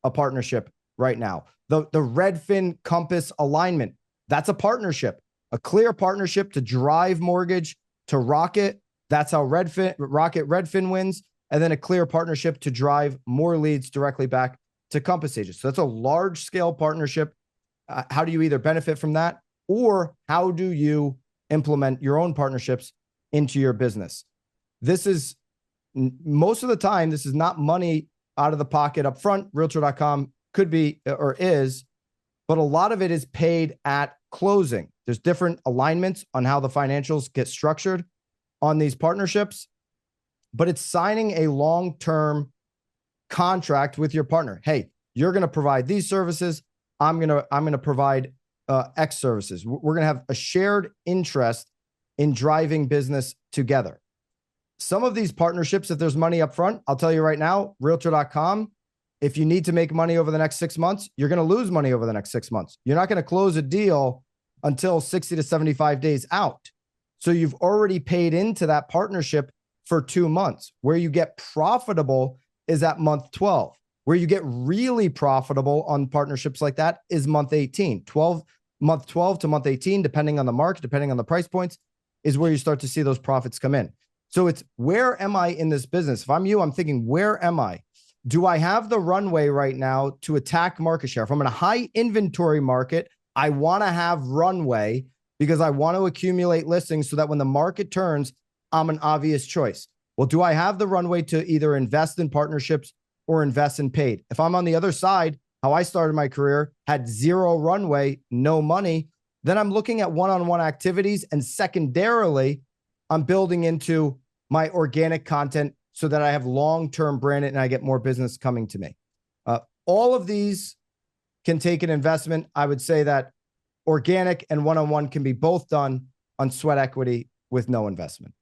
a partnership right now. The Redfin Compass alignment, that's a partnership, a clear partnership to drive mortgage to Rocket. That's how Redfin wins. And then a clear partnership to drive more leads directly back to Compass agents. So that's a large scale partnership. How do you either benefit from that, or how do you implement your own partnerships into your business? This is most of the time, this is not money out of the pocket up front. Realtor.com could be or is, but a lot of it is paid at closing. There's different alignments on how the financials get structured on these partnerships, but it's signing a long-term contract with your partner. Hey, you're going to provide these services. I'm going to provide X services. We're going to have a shared interest in driving business together. Some of these partnerships, if there's money up front, I'll tell you right now, Realtor.com, if you need to make money over the next 6 months, you're going to lose money over the next 6 months. You're not going to close a deal until 60 to 75 days out. So you've already paid into that partnership for 2 months. Where you get profitable is at month 12. Where you get really profitable on partnerships like that is month 18. Month 12 to month 18, depending on the market, depending on the price points, is where you start to see those profits come in. So it's, where am I in this business? If I'm you, I'm thinking, where am I? Do I have the runway right now to attack market share? If I'm in a high inventory market, I want to have runway because I want to accumulate listings so that when the market turns, I'm an obvious choice. Well, do I have the runway to either invest in partnerships or invest in paid? If I'm on the other side, how I started my career, had zero runway, no money, then I'm looking at one-on-one activities. And secondarily, I'm building into my organic content so that I have long-term branded and I get more business coming to me. All of these can take an investment. I would say that organic and one-on-one can be both done on sweat equity with no investment.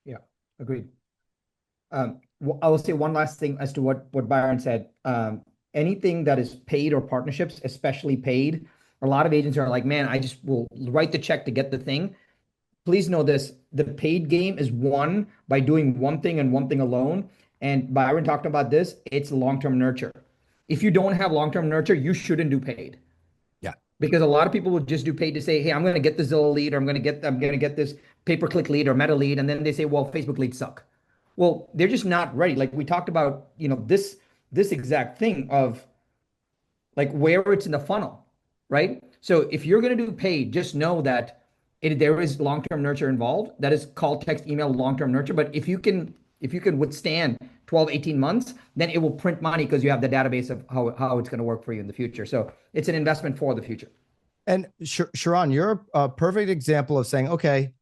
Yeah, agreed. I will say one last thing as to what Byron said. Anything that is paid or partnerships, especially paid, a lot of agents are like, man, I just will write the check to get the thing. Please know this, the paid game is won by doing one thing and one thing alone. And Byron talked about this, it's long-term nurture. If you don't have long-term nurture, you shouldn't do paid. Yeah. Because a lot of people will just do paid to say, hey, I'm going to get the Zillow lead, or I'm going to get this pay-per-click lead or meta lead. And then they say, well, Facebook leads suck. Well, they're just not ready. Like we talked about, this exact thing of like where it's in the funnel, right? So if you're going to do paid, just know that there is long-term nurture involved. That is call, text, email, long-term nurture. But if you can withstand 12, 18 months, then it will print money because you have the database of how it's going to work for you in the future. So it's an investment for the future. And Sharran, you're a perfect example of saying, okay,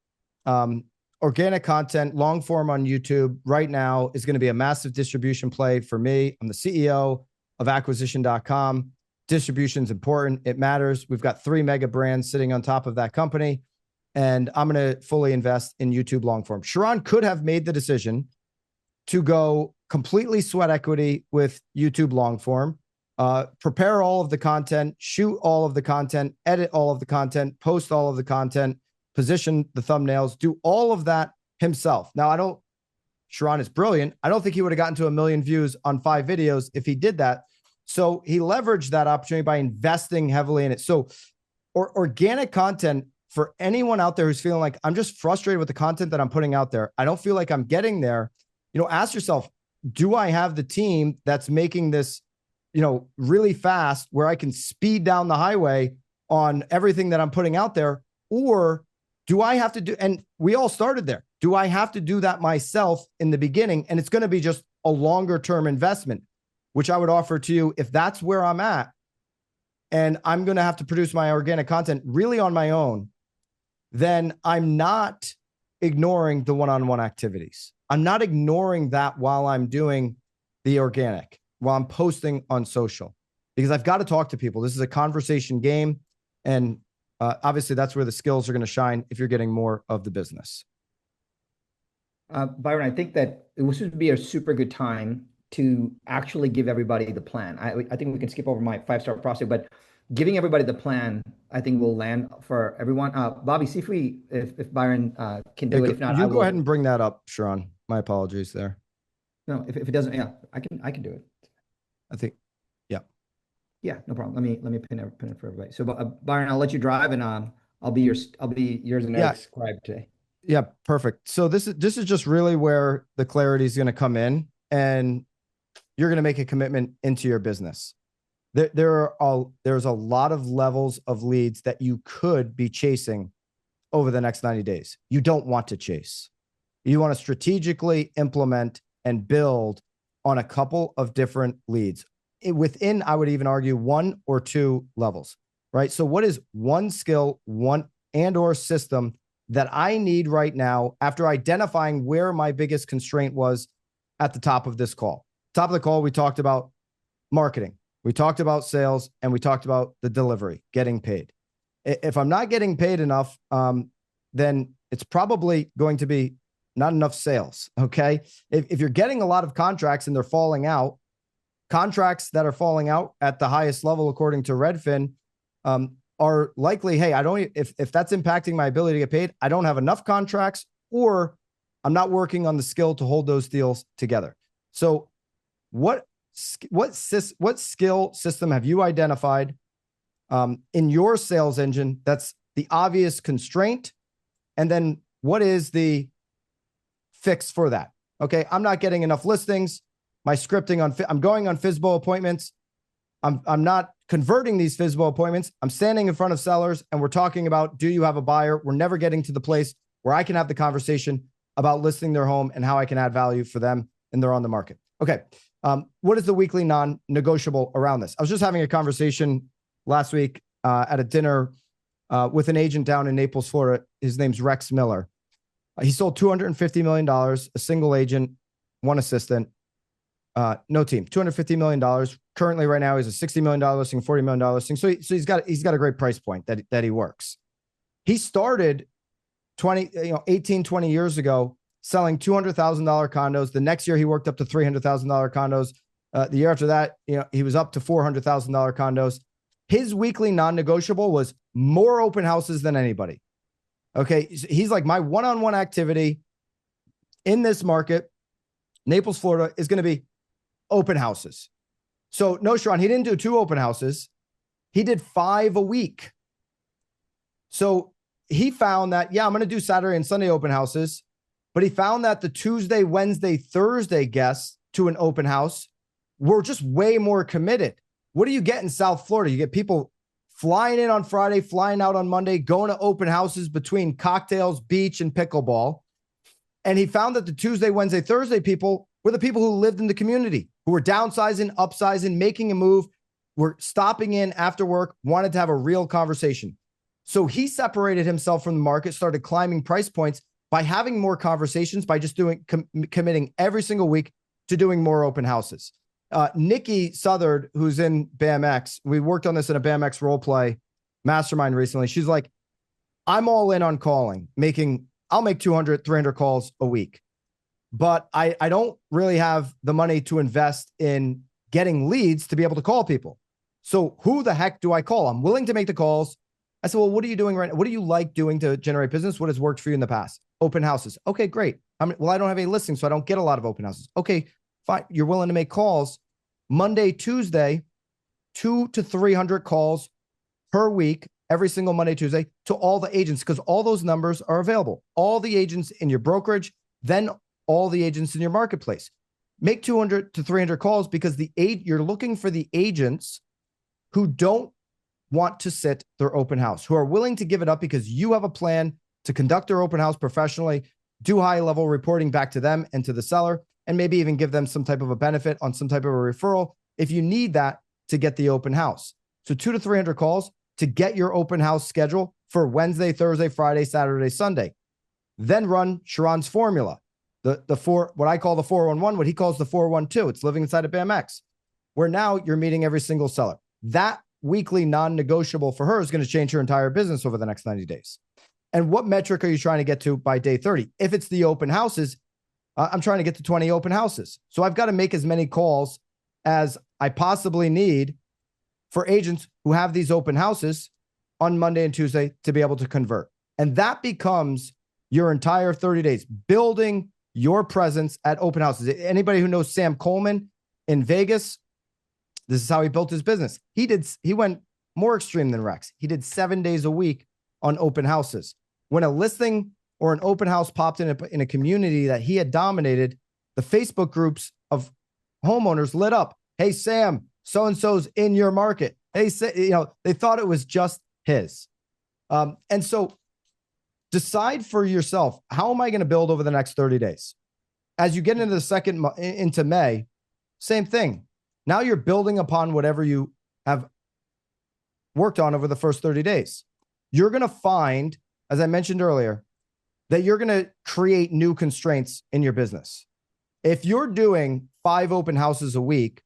organic content, long form on YouTube right now is going to be a massive distribution play for me. I'm the CEO of acquisition.com. Distribution is important. It matters. We've got 3 mega brands sitting on top of that company, and I'm going to fully invest in YouTube long form. Sharran could have made the decision to go completely sweat equity with YouTube long form, prepare all of the content, shoot all of the content, edit all of the content, post all of the content, position the thumbnails, do all of that himself. Now, Sharran is brilliant. I don't think he would have gotten to 1 million views on 5 videos if he did that. So he leveraged that opportunity by investing heavily in it. So organic content, for anyone out there who's feeling like I'm just frustrated with the content that I'm putting out there, I don't feel like I'm getting there, ask yourself, do I have the team that's making this, really fast where I can speed down the highway on everything that I'm putting out there? Or do I have to do, and we all started there, do I have to do that myself in the beginning? And it's going to be just a longer term investment, which I would offer to you if that's where I'm at. And I'm going to have to produce my organic content really on my own, then I'm not ignoring the one-on-one activities. I'm not ignoring that while I'm doing the organic, while I'm posting on social, because I've got to talk to people. This is a conversation game. And obviously that's where the skills are going to shine if you're getting more of the business. Byron, I think that it would be a super good time to actually give everybody the plan. I think we can skip over my 5-star process, but giving everybody the plan, I think will land for everyone. Bobby, see if Byron can do it. If not, you go ahead and bring that up, Sharran. My apologies there. No, if it doesn't, yeah, I can do it. I think, yeah. Yeah, no problem. Let me pin it for everybody. So Byron, I'll let you drive, and I'll be yours and Eric's scribe today. Yeah, perfect. So this is just really where the clarity is going to come in, and you're going to make a commitment into your business. There's a lot of levels of leads that you could be chasing over the next 90 days. You don't want to chase. You want to strategically implement and build on a couple of different leads within, I would even argue, 1 or 2 levels, right? So what is one skill, one and/or system that I need right now after identifying where my biggest constraint was at the top of this call? Top of the call, we talked about marketing. We talked about sales, and we talked about the delivery, getting paid. If I'm not getting paid enough, then it's probably going to be not enough sales, okay? If you're getting a lot of contracts and they're falling out, contracts that are falling out at the highest level, according to Redfin, are likely, hey, if that's impacting my ability to get paid, I don't have enough contracts, or I'm not working on the skill to hold those deals together. So what skill system have you identified in your sales engine that's the obvious constraint? And then what is the fix for that? Okay, I'm not getting enough listings. My scripting I'm going on FSBO appointments. I'm not converting these physical appointments. I'm standing in front of sellers and we're talking about, do you have a buyer? We're never getting to the place where I can have the conversation about listing their home and how I can add value for them and they're on the market. Okay. What is the weekly non-negotiable around this? I was just having a conversation last week at a dinner with an agent down in Naples, Florida. His name's Rex Miller. He sold $250 million, a single agent, one assistant, no team, $250 million. Currently right now, he's a $60 million listing, $40 million listing. So he's got a great price point that he works. He started 18, 20 years ago, selling $200,000 condos. The next year he worked up to $300,000 condos. The year after that, he was up to $400,000 condos. His weekly non-negotiable was more open houses than anybody. Okay. He's like, my one-on-one activity in this market, Naples, Florida, is going to be open houses. So no, Sharran, he didn't do 2 open houses. He did 5 a week. So he found that, I'm going to do Saturday and Sunday open houses, but he found that the Tuesday, Wednesday, Thursday guests to an open house were just way more committed. What do you get in South Florida? You get people flying in on Friday, flying out on Monday, going to open houses between cocktails, beach, and pickleball. And he found that the Tuesday, Wednesday, Thursday people were the people who lived in the community, who were downsizing, upsizing, making a move, were stopping in after work, wanted to have a real conversation. So he separated himself from the market, started climbing price points by having more conversations, by just committing every single week to doing more open houses. Nikki Southard, who's in BAMX, we worked on this in a BAMX role play mastermind recently. She's like, I'm all in on calling, I'll make 200, 300 calls a week, but I don't really have the money to invest in getting leads to be able to call people. So who the heck do I call? I'm willing to make the calls. I said, well, what are you doing right now? What do you like doing to generate business? What has worked for you in the past? Open houses. Okay, great. I don't have any listings, so I don't get a lot of open houses. Okay, fine. You're willing to make calls Monday, Tuesday, 200 to 300 calls per week, every single Monday, Tuesday, to all the agents, because all those numbers are available. All the agents in your brokerage, then all the agents in your marketplace. Make 200 to 300 calls because you're looking for the agents who don't want to sit their open house, who are willing to give it up because you have a plan to conduct their open house professionally, do high-level reporting back to them and to the seller, and maybe even give them some type of a benefit on some type of a referral if you need that to get the open house. So 200 to 300 calls to get your open house schedule for Wednesday, Thursday, Friday, Saturday, Sunday. Then run Sharran's formula, what I call the 411, what he calls the 412. It's living inside of BAMX, where now you're meeting every single seller. That weekly non-negotiable for her is going to change her entire business over the next 90 days. And what metric are you trying to get to by day 30? If it's the open houses, I'm trying to get to 20 open houses. So I've got to make as many calls as I possibly need for agents who have these open houses on Monday and Tuesday to be able to convert. And that becomes your entire 30 days, building your presence at open houses. Anybody who knows Sam Coleman in Vegas, this is how he built his business. He went more extreme than Rex. He did 7 days a week on open houses. When a listing or an open house popped in a community that he had dominated, the Facebook groups of homeowners lit up. Hey, Sam, so-and-so's in your market. Hey, they thought it was just his. And so decide for yourself, how am I going to build over the next 30 days? As you get into May, same thing. Now you're building upon whatever you have worked on over the first 30 days. You're going to find, as I mentioned earlier, that you're going to create new constraints in your business. If you're doing 5 open houses a week,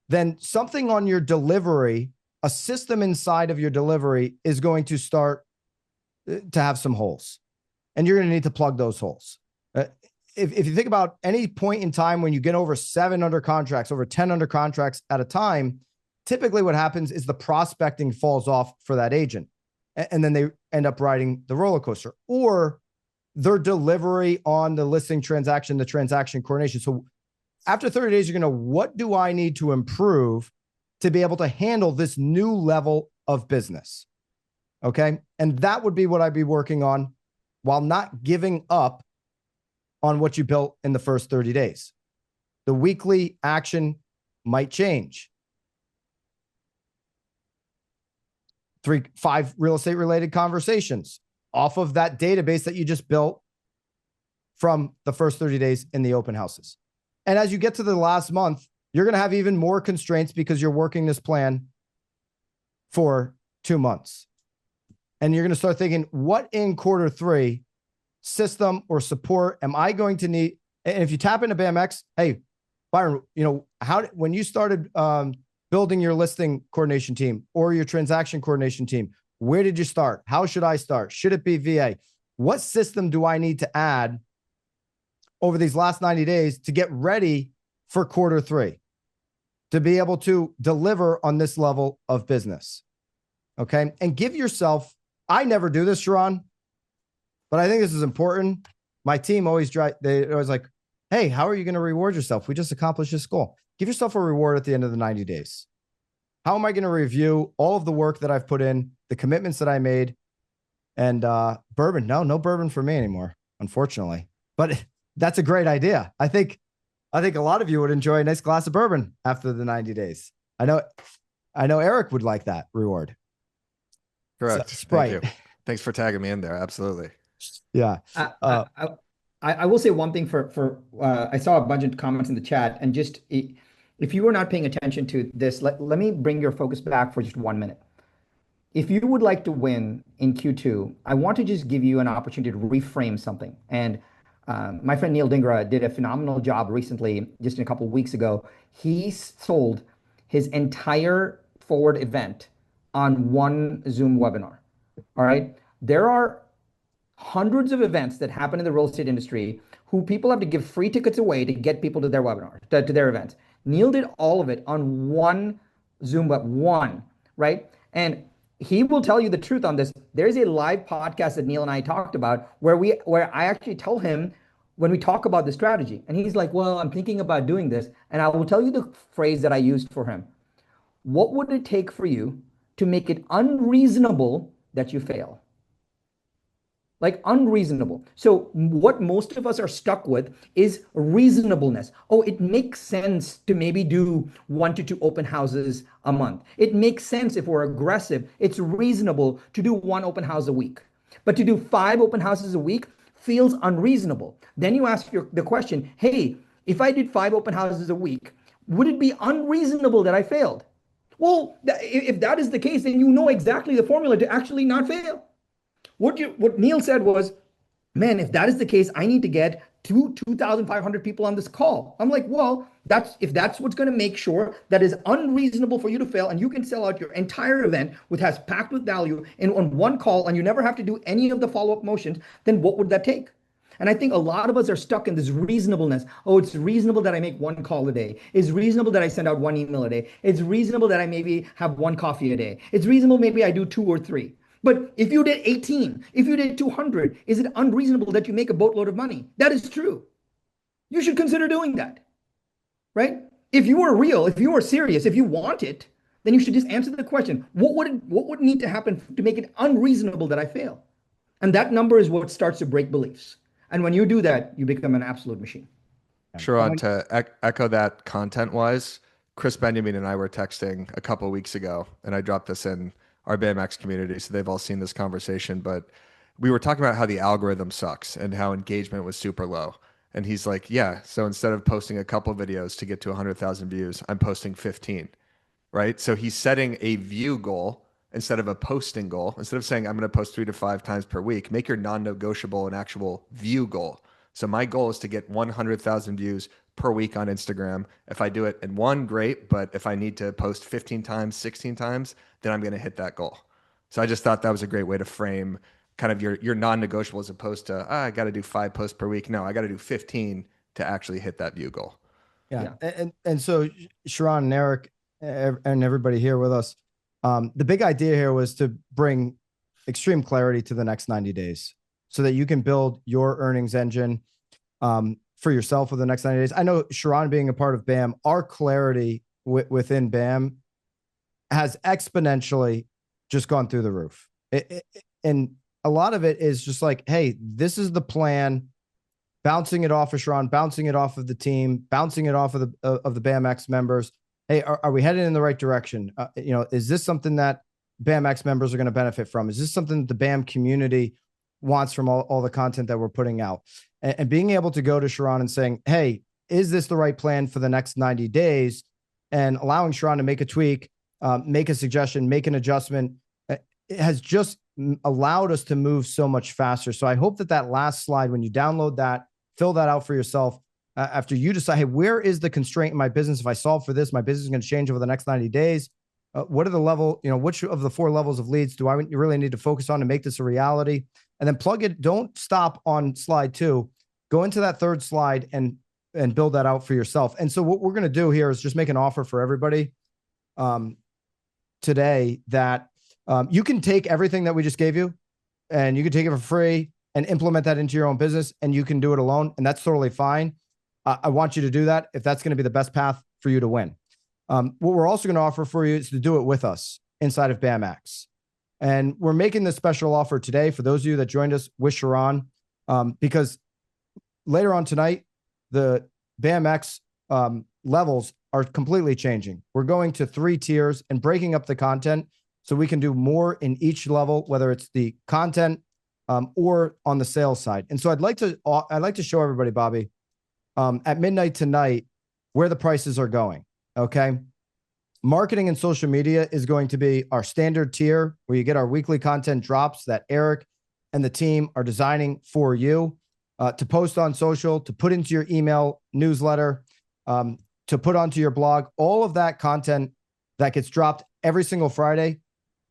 then something on your delivery, a system inside of your delivery is going to start to have some holes. And you're going to need to plug those holes. If you think about any point in time when you get over 7 under contracts, over 10 under contracts at a time, typically what happens is the prospecting falls off for that agent. And then they end up riding the roller coaster, or their delivery on the listing transaction, the transaction coordination. So after 30 days, you're going to, what do I need to improve to be able to handle this new level of business? Okay. And that would be what I'd be working on while not giving up on what you built in the first 30 days. The weekly action might change. 5 real estate related conversations off of that database that you just built from the first 30 days in the open houses. And as you get to the last month, you're going to have even more constraints because you're working this plan for 2 months. And you're going to start thinking, what in quarter 3 system or support am I going to need? And if you tap into BAMX, hey, Byron, when you started building your listing coordination team or your transaction coordination team, where did you start? How should I start? Should it be VA? What system do I need to add over these last 90 days to get ready for quarter 3 to be able to deliver on this level of business? Okay. And give yourself, I never do this, Sharran, but I think this is important. My team always like, hey, how are you going to reward yourself? We just accomplished this goal. Give yourself a reward at the end of the 90 days. How am I going to review all of the work that I've put in, the commitments that I made? And bourbon, no bourbon for me anymore, unfortunately. But that's a great idea. I think a lot of you would enjoy a nice glass of bourbon after the 90 days. I know Eric would like that reward. Correct. So, Sprite. Thank you. Thanks for tagging me in there. Absolutely. Yeah. I will say one thing I saw a bunch of comments in the chat, and just if you were not paying attention to this, let me bring your focus back for just 1 minute. If you would like to win in Q2, I want to just give you an opportunity to reframe something. And my friend Neil Dingra did a phenomenal job recently, just a couple of weeks ago. He sold his entire forward event on one Zoom webinar. All right. There are hundreds of events that happen in the real estate industry who people have to give free tickets away to get people to their webinar, to their events. Neil did all of it on one Zoom, but one, right? And he will tell you the truth on this. There's a live podcast that Neil and I talked about where I actually tell him when we talk about the strategy, and he's like, well, I'm thinking about doing this. And I will tell you the phrase that I used for him. What would it take for you to make it unreasonable that you fail? Like unreasonable. So what most of us are stuck with is reasonableness. Oh, it makes sense to maybe do 1 to 2 open houses a month. It makes sense if we're aggressive. It's reasonable to do 1 open house a week. But to do 5 open houses a week feels unreasonable. Then you ask the question, hey, if I did 5 open houses a week, would it be unreasonable that I failed? Well, if that is the case, then you know exactly the formula to actually not fail. What Neil said was, man, if that is the case, I need to get 2,500 people on this call. I'm like, well, if that's what's going to make sure that is unreasonable for you to fail, and you can sell out your entire event has packed with value on one call, and you never have to do any of the follow-up motions, then what would that take? And I think a lot of us are stuck in this reasonableness. Oh, it's reasonable that I make 1 call a day. It's reasonable that I send out 1 email a day. It's reasonable that I maybe have 1 coffee a day. It's reasonable maybe I do 2 or 3. But if you did 18, if you did 200, is it unreasonable that you make a boatload of money? That is true. You should consider doing that, right? If you were real, if you were serious, if you want it, then you should just answer the question, what would need to happen to make it unreasonable that I fail? And that number is what starts to break beliefs. And when you do that, you become an absolute machine. Sharran, to echo that content-wise, Chris Benjamin and I were texting a couple of weeks ago, and I dropped this in our BAMX community, so they've all seen this conversation, but we were talking about how the algorithm sucks and how engagement was super low. And he's like, yeah, so instead of posting a couple videos to get to 100,000 views, I'm posting 15, right? So he's setting a view goal instead of a posting goal. Instead of saying, I'm going to post 3 to 5 times per week, make your non-negotiable an actual view goal. So my goal is to get 100,000 views per week on Instagram. If I do it in 1, great. But if I need to post 15 times, 16 times, then I'm going to hit that goal. So I just thought that was a great way to frame kind of your non-negotiable, as opposed to, I got to do 5 posts per week. No, I got to do 15 to actually hit that view goal. Yeah. And so Sharran and Eric and everybody here with us, the big idea here was to bring extreme clarity to the next 90 days so that you can build your earnings engine for yourself for the next 90 days. I know, Sharran, being a part of BAM, our clarity within BAM has exponentially just gone through the roof. And a lot of it is just like, hey, this is the plan, bouncing it off of Sharran, bouncing it off of the team, bouncing it off of the BAMX members. Hey, are we headed in the right direction? Is this something that BAMX members are going to benefit from? Is this something that the BAM community wants from all the content that we're putting out? And being able to go to Sharran and saying, hey, is this the right plan for the next 90 days? And allowing Sharran to make a tweak, make a suggestion, make an adjustment, it has just allowed us to move so much faster. So I hope that that last slide, when you download that, fill that out for yourself, after you decide, hey, where is the constraint in my business? If I solve for this, my business is going to change over the next 90 days. What are the level, which of the 4 levels of leads do I really need to focus on to make this a reality? And then plug it. Don't stop on slide 2. Go into that 3rd slide and build that out for yourself. And so what we're going to do here is just make an offer for everybody today that you can take everything that we just gave you and you can take it for free and implement that into your own business, and you can do it alone. And that's totally fine. I want you to do that if that's going to be the best path for you to win. What we're also going to offer for you is to do it with us inside of BAMX. And we're making this special offer today for those of you that joined us with Sharran, because later on tonight, the BAMX levels are completely changing. We're going to 3 tiers and breaking up the content so we can do more in each level, whether it's the content or on the sales side. And so I'd like to show everybody, Bobby, at midnight tonight, where the prices are going. Okay. Marketing and social media is going to be our standard tier where you get our weekly content drops that Eric and the team are designing for you to post on social, to put into your email newsletter, to put onto your blog. All of that content that gets dropped every single Friday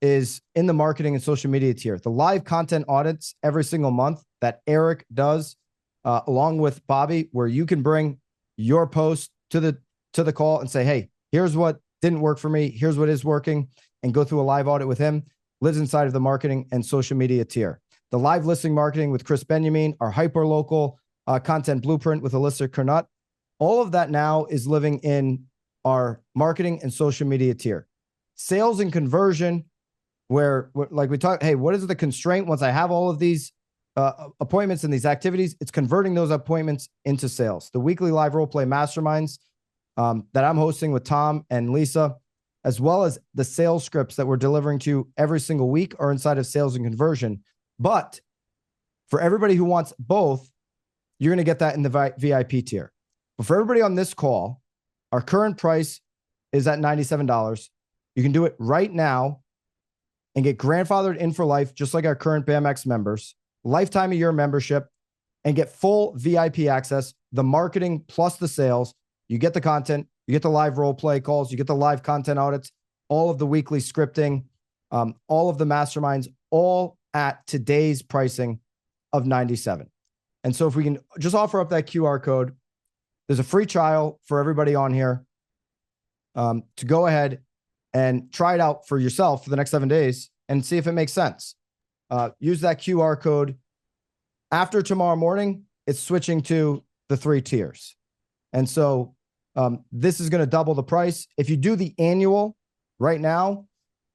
is in the marketing and social media tier. The live content audits every single month that Eric does along with Bobby, where you can bring your post to the call and say, hey, here's what didn't work for me. Here's what is working, and go through a live audit with him, lives inside of the marketing and social media tier. The live listing marketing with Chris Benjamin, our hyper local content blueprint with Alyssa Kernut. All of that now is living in our marketing and social media tier. Sales and conversion, where like we talked, hey, what is the constraint once I have all of these appointments and these activities? It's converting those appointments into sales. The weekly live role play masterminds that I'm hosting with Tom and Lisa, as well as the sales scripts that we're delivering to you every single week, are inside of sales and conversion. But for everybody who wants both, you're going to get that in the VIP tier. But for everybody on this call, our current price is at $97. You can do it right now and get grandfathered in for life, just like our current BAMX members, lifetime of your membership, and get full VIP access, the marketing plus the sales. You get the content, you get the live role play calls, you get the live content audits, all of the weekly scripting, all of the masterminds, all at today's pricing of $97. And so if we can just offer up that QR code, there's a free trial for everybody on here to go ahead and try it out for yourself for the next 7 days and see if it makes sense. Use that QR code. After tomorrow morning, it's switching to the 3 tiers. And so this is going to double the price. If you do the annual right now,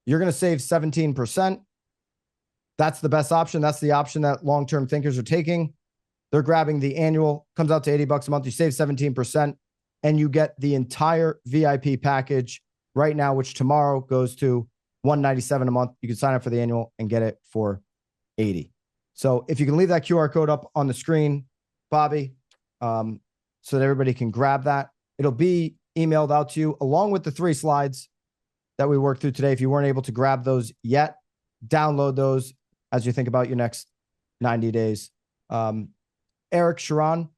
you're going to save 17%. That's the best option. That's the option that long-term thinkers are taking. They're grabbing the annual, comes out to $80 a month. You save 17%, and you get the entire VIP package right now, which tomorrow goes to $197 a month. You can sign up for the annual and get it for $80. So if you can leave that QR code up on the screen, Bobby, so that everybody can grab that. It'll be emailed out to you along with the 3 slides that we worked through today. If you weren't able to grab those yet, download those as you think about your next 90 days. Eric, Sharran,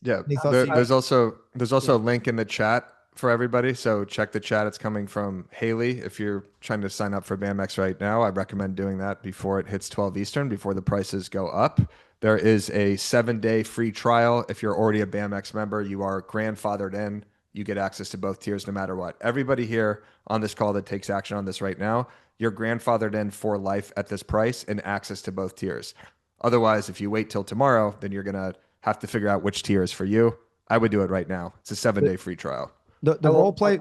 there's also a link in the chat for everybody. So check the chat. It's coming from Haley. If you're trying to sign up for BAMX right now, I recommend doing that before it hits 12 Eastern, before the prices go up. There is a 7-day free trial. If you're already a BAMX member, you are grandfathered in. You get access to both tiers no matter what. Everybody here on this call that takes action on this right now, you're grandfathered in for life at this price and access to both tiers. Otherwise, if you wait till tomorrow, then you're going to have to figure out which tier is for you. I would do it right now. It's a 7-day free trial. The role play.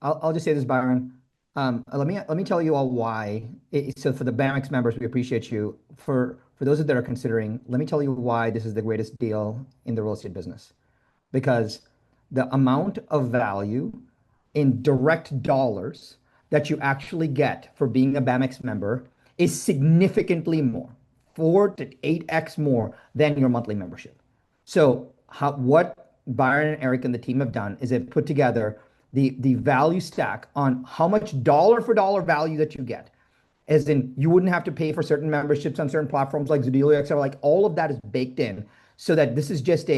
I'll just say this, Byron. Let me tell you all why. So for the BAMX members, we appreciate you. For those that are considering, let me tell you why this is the greatest deal in the real estate business. Because the amount of value in direct dollars that you actually get for being a BAMX member is significantly more, 4 to 8x more than your monthly membership. So what Byron and Eric and the team have done is they've put together the value stack on how much dollar for dollar value that you get. As in, you wouldn't have to pay for certain memberships on certain platforms like Zodilio, etc. Like all of that is baked in, so that this is just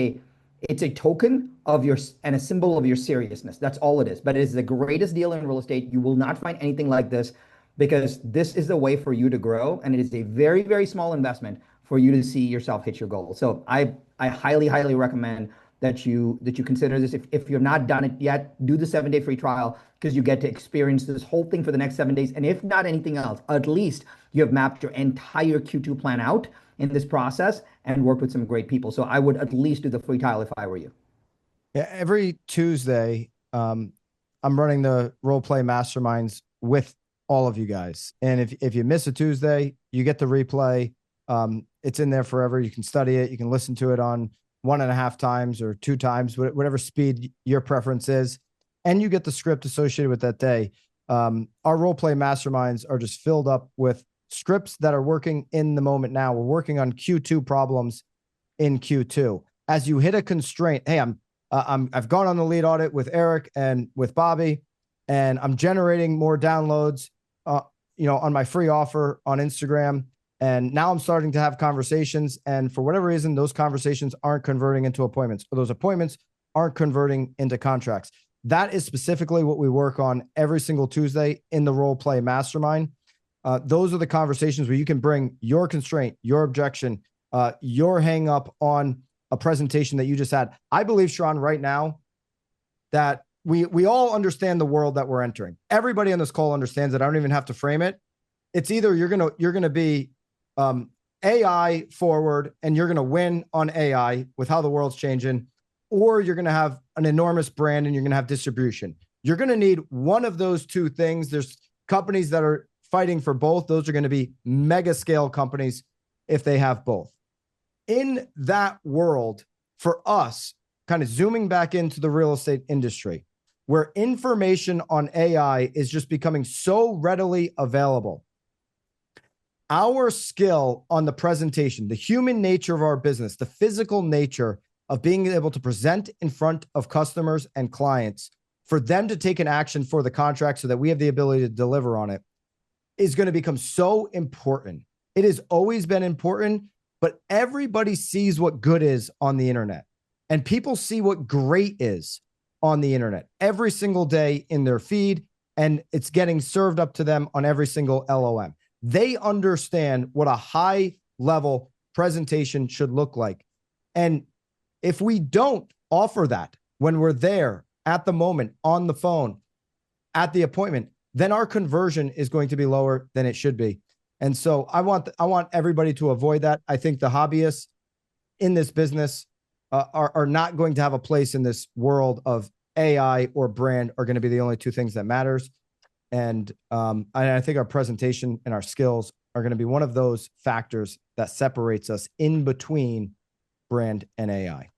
it's a token of your and a symbol of your seriousness. That's all it is. But it is the greatest deal in real estate. You will not find anything like this, because this is the way for you to grow, and it is a very, very small investment for you to see yourself hit your goal. So I highly, highly recommend that you consider this. If you've not done it yet, do the 7-day free trial, because you get to experience this whole thing for the next 7 days. And if not anything else, at least you have mapped your entire Q2 plan out in this process and worked with some great people. So I would at least do the free trial if I were you. Yeah, every Tuesday, I'm running the role play masterminds with all of you guys. And if you miss a Tuesday, you get the replay. It's in there forever. You can study it. You can listen to it on 1.5 times or 2 times, whatever speed your preference is. And you get the script associated with that day. Our role play masterminds are just filled up with scripts that are working in the moment now. We're working on Q2 problems in Q2. As you hit a constraint, hey, I've gone on the lead audit with Eric and with Bobby, and I'm generating more downloads, on my free offer on Instagram. And now I'm starting to have conversations, and for whatever reason, those conversations aren't converting into appointments, or those appointments aren't converting into contracts. That is specifically what we work on every single Tuesday in the role play mastermind. Those are the conversations where you can bring your constraint, your objection, your hang up on a presentation that you just had. I believe, Sharran, right now that we all understand the world that we're entering. Everybody on this call understands it. I don't even have to frame it. It's either you're gonna be AI forward and you're gonna win on AI with how the world's changing, or you're gonna have an enormous brand and you're gonna have distribution. You're gonna need one of those two things. There's companies that are fighting for both. Those are going to be mega scale companies if they have both. In that world, for us, kind of zooming back into the real estate industry, where information on AI is just becoming so readily available, our skill on the presentation, the human nature of our business, the physical nature of being able to present in front of customers and clients for them to take an action for the contract so that we have the ability to deliver on it, is going to become so important. It has always been important, but everybody sees what good is on the internet, and people see what great is on the internet every single day in their feed, and it's getting served up to them on every single LOM. They understand what a high level presentation should look like. And if we don't offer that when we're there at the moment, on the phone, at the appointment, then our conversion is going to be lower than it should be. And so I want everybody to avoid that. I think the hobbyists in this business are not going to have a place in this world of AI or brand, are going to be the only two things that matters. And I think our presentation and our skills are going to be one of those factors that separates us in between brand and AI.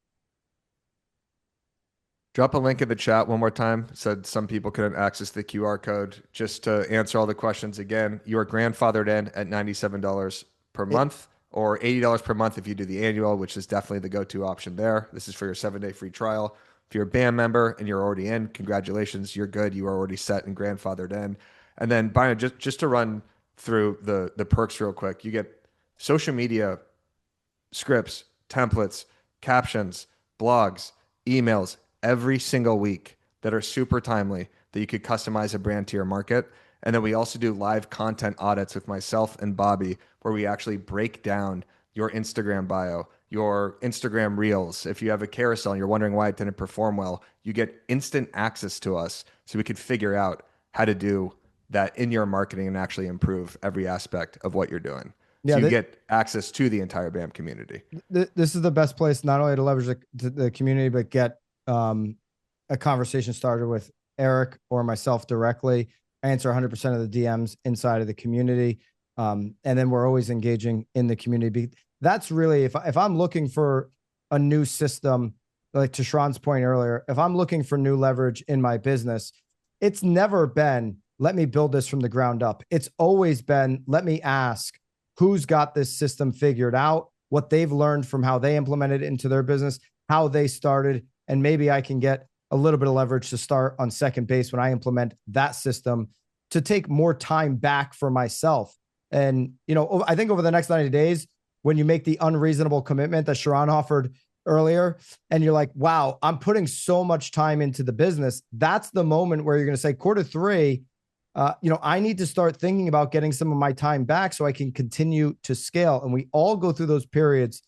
Drop a link in the chat one more time. Said some people couldn't access the QR code. Just to answer all the questions again, you are grandfathered in at $97 per month, or $80 per month if you do the annual, which is definitely the go-to option there. This is for your 7-day free trial. If you're a BAM member and you're already in, congratulations, you're good. You are already set and grandfathered in. And then Byron, just to run through the perks real quick, you get social media scripts, templates, captions, blogs, emails every single week that are super timely, that you could customize a brand to your market. And then we also do live content audits with myself and Bobby, where we actually break down your Instagram bio, your Instagram reels. If you have a carousel and you're wondering why it didn't perform well, you get instant access to us so we could figure out how to do that in your marketing and actually improve every aspect of what you're doing. So you get access to the entire BAM community. This is the best place not only to leverage the community, but get a conversation started with Eric or myself directly. I answer 100% of the DMs inside of the community. And then we're always engaging in the community. That's really, if I'm looking for a new system, like to Sharran's point earlier, if I'm looking for new leverage in my business, it's never been let me build this from the ground up. It's always been, let me ask who's got this system figured out, what they've learned from how they implemented it into their business, how they started, and maybe I can get a little bit of leverage to start on second base when I implement that system to take more time back for myself. And, I think over the next 90 days, when you make the unreasonable commitment that Sharran offered earlier, and you're like, wow, I'm putting so much time into the business, that's the moment where you're going to say Q3, I need to start thinking about getting some of my time back so I can continue to scale. And we all go through those periods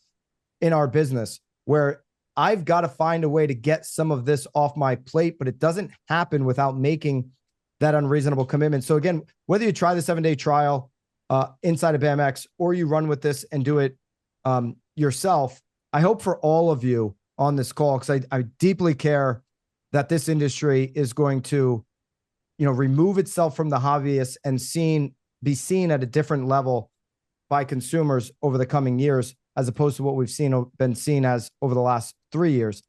in our business where I've got to find a way to get some of this off my plate, but it doesn't happen without making that unreasonable commitment. So again, whether you try the 7-day trial inside of BAMX or you run with this and do it yourself, I hope for all of you on this call, because I deeply care that this industry is going to, remove itself from the hobbyists and be seen at a different level by consumers over the coming years, as opposed to what we've been seen as over the last 3 years,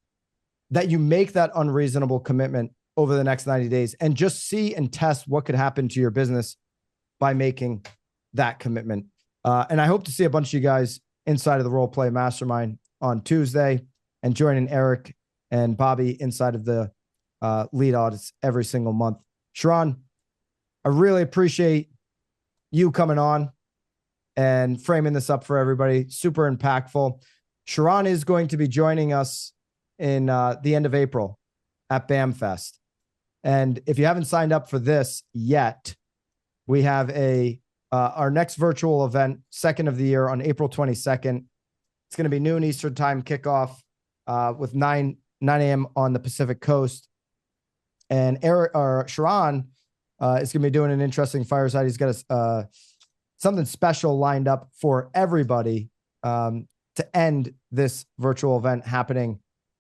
that you make that unreasonable commitment over the next 90 days and just see and test what could happen to your business by making that commitment. And I hope to see a bunch of you guys inside of the Role Play Mastermind on Tuesday and joining Eric and Bobby inside of the lead audits every single month. Sharran, I really appreciate you coming on and framing this up for everybody. Super impactful. Sharran is going to be joining us in the end of April at BAM Fest. And if you haven't signed up for this yet, we have our next virtual event, second of the year, on April 22nd. It's going to be noon Eastern time kickoff with 9 a.m. on the Pacific Coast. And Sharran is going to be doing an interesting fireside. He's got something special lined up for everybody to end this virtual event happening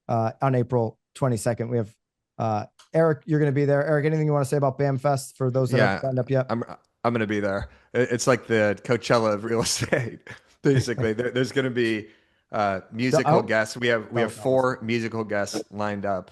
on April 22nd. We have Eric, you're going to be there. Eric, anything you want to say about BAM Fest for those that haven't signed up yet? I'm going to be there. It's like the Coachella of real estate, basically. There's going to be musical guests. We have 4 musical guests lined up.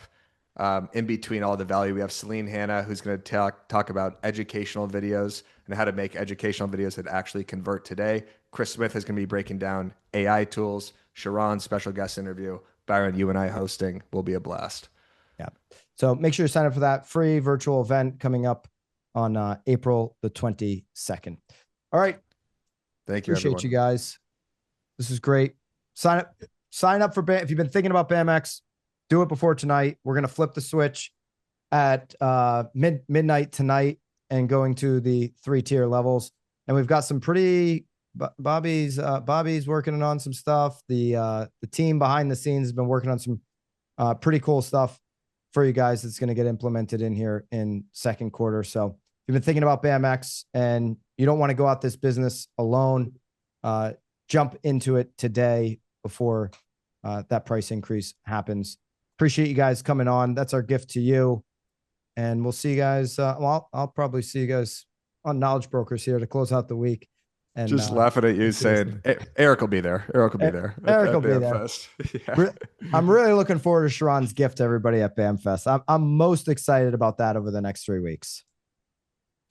In between all the value, we have Celine Hanna, who's going to talk about educational videos and how to make educational videos that actually convert today. Chris Smith is going to be breaking down AI tools. Sharran, special guest interview. Byron, you and I hosting will be a blast. Yeah. So make sure you sign up for that free virtual event coming up on April the 22nd. All right. Thank you. Appreciate everyone. you guys. This is great. Sign up for BAM. If you've been thinking about BAMX, do it before tonight. We're going to flip the switch at midnight tonight and going to the 3-tier levels. And we've got some pretty Bobby's working on some stuff. The team behind the scenes has been working on some pretty cool stuff for you guys that's going to get implemented in here in second quarter. So if you've been thinking about BAMX and you don't want to go out this business alone, jump into it today before that price increase happens. Appreciate you guys coming on. That's our gift to you. And we'll see you guys. I'll probably see you guys on Knowledge Brokers here to close out the week. And just laughing at you saying, Eric will be there. Eric will be there. Eric will be there. Yeah. I'm really looking forward to Sharran's gift to everybody at BAM Fest. I'm most excited about that over the next 3 weeks.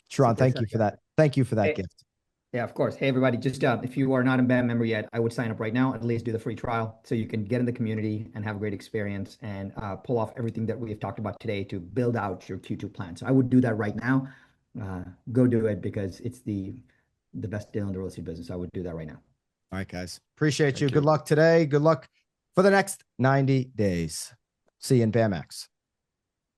Sharran, thank you for that. Thank you for that gift. Yeah, of course. Hey, everybody, just if you are not a BAM member yet, I would sign up right now, at least do the free trial so you can get in the community and have a great experience and pull off everything that we've talked about today to build out your Q2 plan. So I would do that right now. Go do it because it's the best deal in the real estate business. I would do that right now. All right, guys. Appreciate you. Good luck today. Good luck for the next 90 days. See you in BAMX.